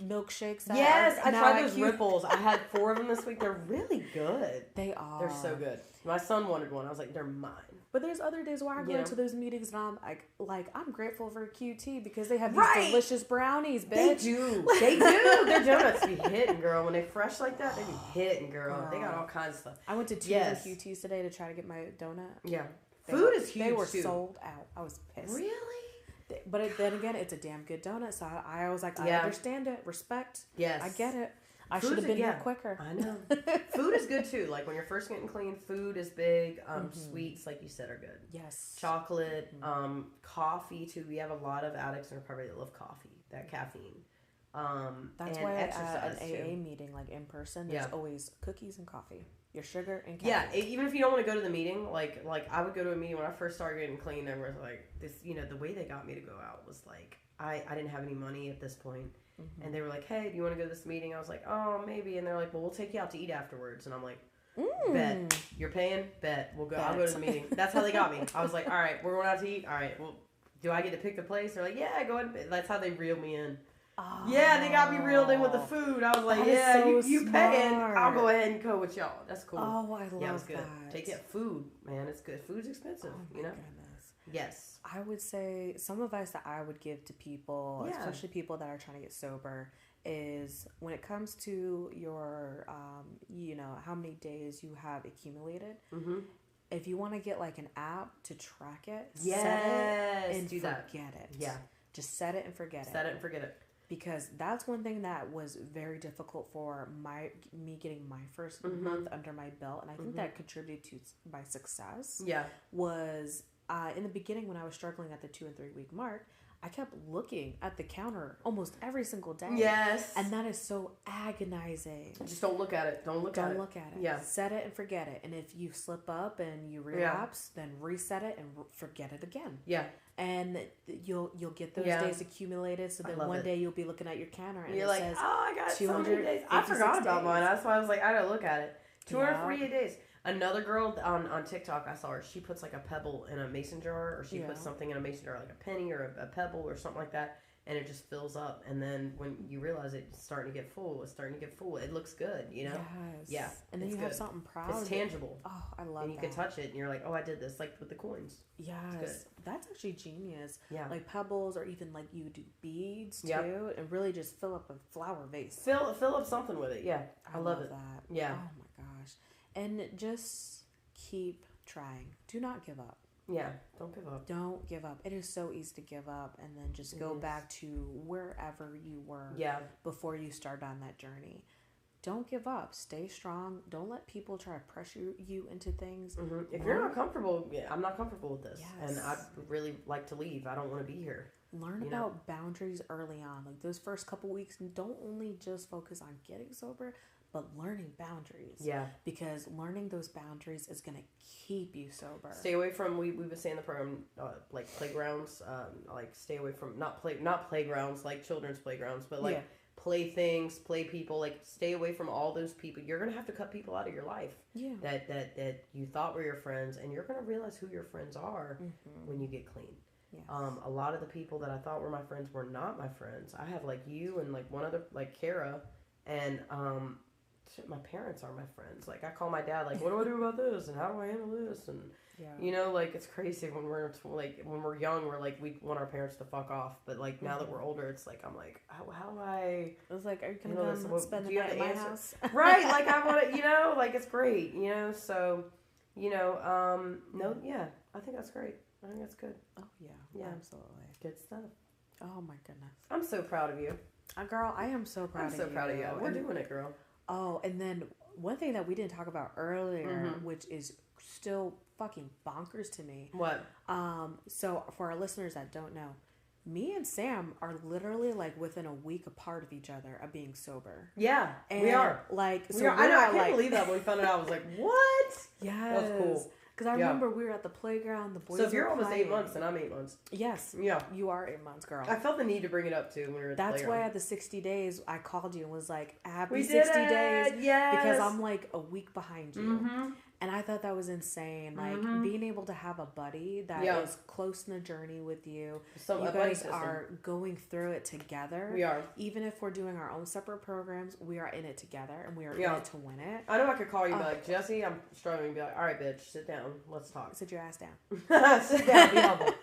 milkshakes. Yes, I tried those Ripples. I had 4 of them this week. They're really good. They are. They're so good. My son wanted one. I was like, they're mine. But there's other days where I go into those meetings and I'm like I'm grateful for QT because they have these delicious brownies, bitch. They do. They do. Their donuts be hitting, girl. When they fresh like that, they be hitting, girl. They got all kinds of stuff. I went to 2 QTs today to try to get my donut. Yeah. Food is huge, They were too. sold out. I was pissed. Really? But then again, it's a damn good donut, so I was like, I understand it. Respect. Yes. I get it. I should have been here quicker. I know. Food is good, too. Like, when you're first getting clean, food is big. Sweets, like you said, are good. Yes. Chocolate, coffee, too. We have a lot of addicts in recovery that love coffee, that caffeine. That's and why exercise, at an AA meeting, like in person, there's always cookies and coffee. Your sugar and caffeine. Yeah, even if you don't want to go to the meeting, like I would go to a meeting when I first started getting clean. There was like this, the way they got me to go out was like I didn't have any money at this point, and they were like, "Hey, do you want to go to this meeting?" I was like, "Oh, maybe," and they're like, "Well, we'll take you out to eat afterwards," and I'm like, "Bet you're paying? Bet we'll go. I'll go to the meeting." That's how they got me. I was like, "All right, we're going out to eat. All right, well, do I get to pick the place?" They're like, "Yeah, go ahead." That's how they reeled me in. Oh, yeah, they got me reeled in with the food. I was like, yeah, so you paying. I'll go ahead and go with y'all. That's cool. Oh, I love it was good. that. Take it. Food, man. It's good. Food's expensive, Goodness. Yes. I would say some advice that I would give to people, especially people that are trying to get sober, is when it comes to your, how many days you have accumulated. Mm-hmm. If you want to get like an app to track it, set it and forget it. Yeah. Just set it and forget it. Set it and forget it. Because that's one thing that was very difficult for me getting my first month under my belt, and I think that contributed to my success. Yeah, was in the beginning when I was struggling at the 2 and 3 week mark, I kept looking at the counter almost every single day. Yes, and that is so agonizing. Just don't look at it. Don't look at it. Yeah, set it and forget it. And if you slip up and you relapse, then reset it and forget it again. Yeah. And you'll get those days accumulated, so then one day you'll be looking at your counter and you're it like, says, "Oh, I got so many days." I forgot about mine. That's why I was like, I gotta look at it. 248 days. Another girl on TikTok, I saw her. She puts like a pebble in a mason jar, or she puts something in a mason jar, like a penny or a pebble or something like that. and it just fills up. And then when you realize it's starting to get full, it looks good, you know? Yes. Yeah. And then you have something proud. It's tangible. Oh, I love and you that. can touch it, and you're like, oh, I did this, like with the coins. Yes. That's actually genius. Yeah. Like pebbles, or even like you do beads too, Yep. and really just fill up a flower vase. Fill up something with it. Yeah. I love it. That. Yeah. Oh my gosh. And just keep trying. Do not give up. Yeah, don't give up. Don't give up. It is so easy to give up and then just go back to wherever you were before you start on that journey. Don't give up. Stay strong. Don't let people try to pressure you into things. If you're not comfortable, I'm not comfortable with this. Yes. And I'd really like to leave. I don't want to be here. Learn about boundaries early on. Like those first couple weeks, don't only just focus on getting sober, but learning boundaries. Yeah. Because learning those boundaries is going to keep you sober. Stay away from, we would say in the program, like playgrounds, like stay away from, not playgrounds, like children's playgrounds, but like play things, play people, like stay away from all those people. You're going to have to cut people out of your life that you thought were your friends, and you're going to realize who your friends are when you get clean. Yes. A lot of the people that I thought were my friends were not my friends. I have like you and like one other, like Kara, and my parents are my friends. Like I call my dad, like, what do I do about this, and how do I handle this, and you know, like it's crazy when we're young, we're like we want our parents to fuck off, but like now that we're older, it's like I'm like, how do I? I was like, are you gonna come spend the night at my house? Right, like I want to, you know, like it's great, you know. So, you know, I think that's great. I think that's good. Oh yeah, absolutely, good stuff. Oh my goodness, I'm so proud of you, girl. I am so proud. I'm so proud of you. We're doing it, girl. Oh, and then one thing that we didn't talk about earlier, which is still fucking bonkers to me. What? So for our listeners that don't know, me and Sam are literally like within a week apart of each other of being sober. Yeah, and we are. Like, so I know. I can't believe that when we found it out. I was like, what? Yes. That was cool. Because I remember we were at the playground. The boys. So if you're almost playing. 8 months, and I'm 8 months. Yes. Yeah. You are 8 months, girl. I felt the need to bring it up too when we were at the playground. That's why at the 60 days, I called you and was like, happy we 60 did it. days. Yes. Because I'm like a week behind you. And I thought that was insane. Like being able to have a buddy that is close in the journey with you. So you guys are going through it together. We are. Even if we're doing our own separate programs, we are in it together and we are in it to win it. I know I could call you and be like, Jessie, I'm struggling, and be like, all right, bitch, sit down. Let's talk. Sit your ass down. Sit down, be humble.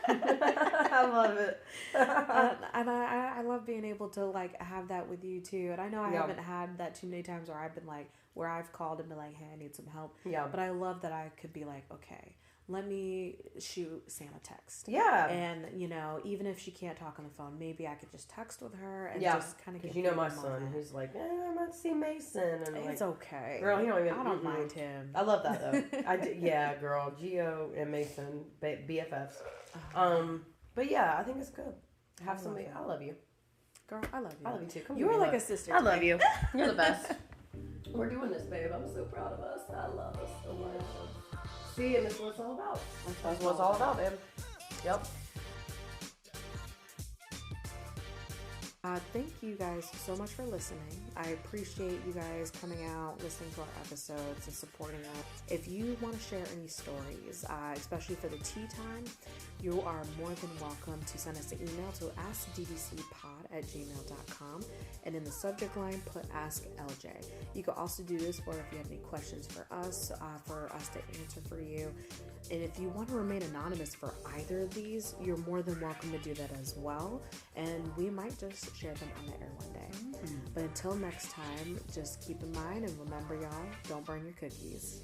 I love it. And I love being able to like have that with you too. And I know I haven't had that too many times where I've been like, where I've called and been like, hey, I need some help. Yeah. But I love that I could be like, okay, let me shoot Sam a text. Yeah. And, you know, even if she can't talk on the phone, maybe I could just text with her and just kind of get. Because you know my son, he's like, I'm not see Mason. And it's like, okay. Girl, he don't even. I don't mind him. I love that though. Yeah, girl. Gio and Mason, BFFs. But yeah, I think it's good. Have somebody. I love you. Girl, I love you. I love you too. Come you are like a sister. I love you. You're the best. We're doing this, babe. I'm so proud of us. I love us so much. See, and that's what it's all about. That's what it's all about, babe. Yep. Thank you guys so much for listening. I appreciate you guys coming out, listening to our episodes, and supporting us. If you want to share any stories, especially for the tea time, you are more than welcome to send us an email to askddcpod@gmail.com, and in the subject line, put Ask LJ. You can also do this for if you have any questions for us to answer for you. And if you want to remain anonymous for either of these, you're more than welcome to do that as well. And we might just share them on the air one day. But until next time, just keep in mind and remember, y'all, don't burn your cookies.